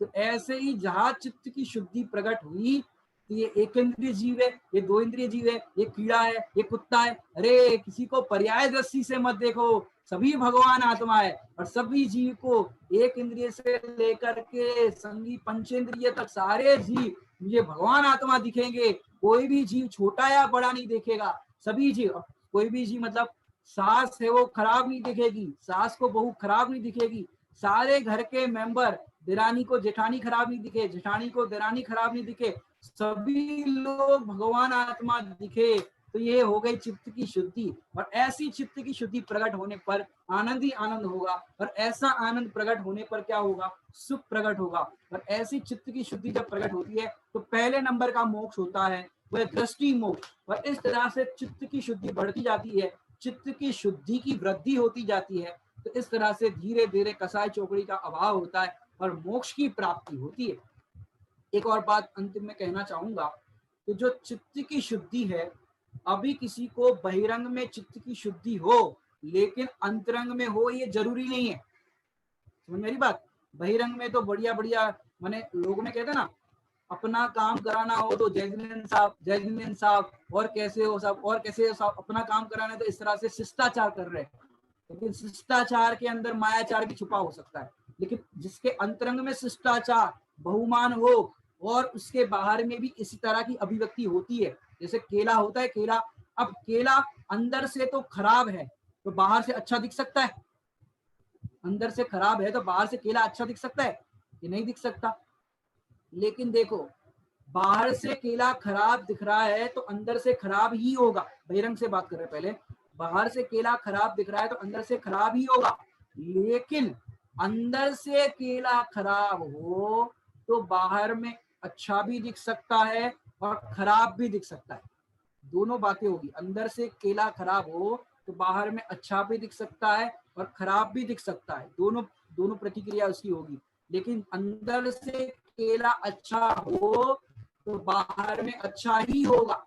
तो ऐसे ही जहां चित्त की शुद्धि प्रकट हुई, तो ये एक इंद्रिय जीव है, ये दो इंद्रिय जीव है, ये कीड़ा है, ये कुत्ता है, अरे किसी को पर्याय दृष्टि से मत देखो, सभी भगवान आत्मा है, और सभी जीव को एक इंद्रिय से लेकर के संगी पंचेंद्रिय तक सारे जीव मुझे भगवान आत्मा दिखेंगे। कोई भी जीव छोटा या बड़ा नहीं देखेगा, सभी जीव, कोई भी जीव मतलब सास है वो खराब नहीं दिखेगी, सास को बहू खराब नहीं दिखेगी, सारे घर के मेंबर, दिरानी को जेठानी खराब नहीं दिखे, जेठानी को दिरानी खराब नहीं दिखे, सभी लोग भगवान आत्मा दिखे। तो ये हो गई चित्त की शुद्धि, और ऐसी चित्त की शुद्धि प्रकट होने पर आनंद ही आनंद होगा, और ऐसा आनंद प्रकट होने पर क्या होगा, सुख प्रकट होगा। और ऐसी चित्त की शुद्धि जब प्रकट होती है तो पहले नंबर का मोक्ष होता है वह दृष्टि मोक्ष, और इस तरह से चित्त की शुद्धि बढ़ती जाती है, चित्त की शुद्धि की वृद्धि होती जाती है। तो इस तरह से धीरे धीरे कसाई चौकड़ी का अभाव होता है और मोक्ष की प्राप्ति होती है। एक और बात अंतिम में कहना चाहूंगा कि जो चित्त की शुद्धि है, अभी किसी को बहिरंग में चित्त की शुद्धि हो लेकिन अंतरंग में हो, ये जरूरी नहीं है। समझ मेरी बात, बहिरंग में तो बढ़िया बढ़िया, माने लोगों में कहते हैं ना, अपना काम कराना हो तो जय जिनेंद्र साहब, जय जिनेंद्र साहब, और कैसे हो साहब, और कैसे हो साहब, अपना काम कराना है तो इस तरह से शिष्टाचार कर रहे हैं। लेकिन शिष्टाचार के अंदर मायाचार भी छुपा हो सकता है। लेकिन जिसके अंतरंग में शिष्टाचार बहुमान हो और उसके बाहर में भी इसी तरह की अभिव्यक्ति होती है, जैसे केला होता है, केला, अब केला अंदर से तो खराब है तो बाहर से अच्छा दिख सकता है, अंदर से खराब है तो बाहर से केला अच्छा दिख सकता है, ये नहीं दिख सकता। लेकिन देखो, बाहर से केला खराब दिख रहा है तो अंदर से खराब ही होगा, बहिरंग से बात कर रहे हैं पहले, बाहर से केला खराब दिख रहा है तो अंदर से खराब ही होगा। लेकिन अंदर से केला खराब हो तो बाहर में अच्छा भी दिख सकता है और खराब भी दिख सकता है, दोनों बातें होगी। अंदर से केला खराब हो तो बाहर में अच्छा भी दिख सकता है और खराब भी दिख सकता है, दोनों दोनों प्रतिक्रिया उसकी होगी। लेकिन अंदर से केला अच्छा हो तो बाहर में अच्छा ही होगा।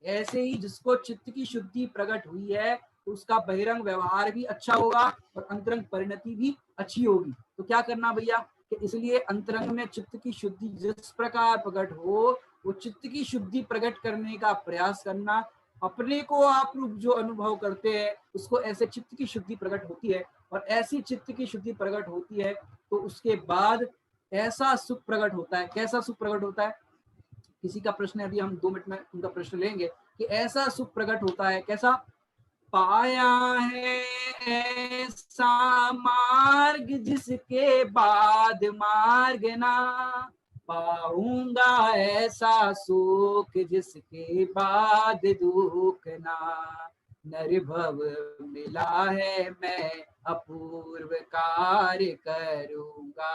ऐसे ही जिसको चित्त की शुद्धि प्रकट हुई है तो उसका बहिरंग व्यवहार भी अच्छा होगा और अंतरंग परिणति भी अच्छी होगी। तो क्या करना भैया, कि इसलिए अंतरंग में चित्त की शुद्धि जिस प्रकार प्रकट हो, वो चित्त की शुद्धि प्रकट करने का प्रयास करना। अपने को आप रूप जो अनुभव करते हैं उसको ऐसे चित्त की शुद्धि प्रकट होती है, और ऐसी चित्त की शुद्धि प्रकट होती है तो उसके बाद ऐसा सुख प्रकट होता है। कैसा सुख प्रकट होता है, किसी का प्रश्न है, अभी हम 2 मिनट में उनका प्रश्न लेंगे कि ऐसा सुख प्रकट होता है कैसा, पाया है ऐसा मार्ग जिसके बाद मार्ग ना पाऊंगा, ऐसा सुख जिसके बाद दुख ना, निर्भव मिला है मैं अपूर्व कार्य करूंगा,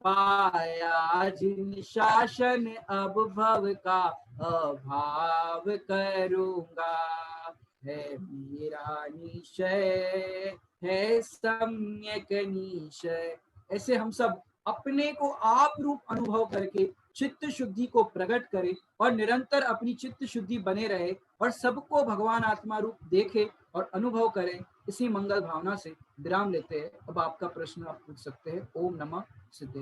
पाया जिन शासन अब भव का अभाव करूंगा, है मेरा निश्चय है सम्यक निश्चय। ऐसे हम सब अपने को आप रूप अनुभव करके चित्त शुद्धि को प्रकट करें और निरंतर अपनी चित्त शुद्धि बने रहे और सबको भगवान आत्मा रूप देखे और अनुभव करें। इसी मंगल भावना से विराम लेते हैं। अब आपका प्रश्न आप पूछ सकते हैं। ओम नमः सिद्धे।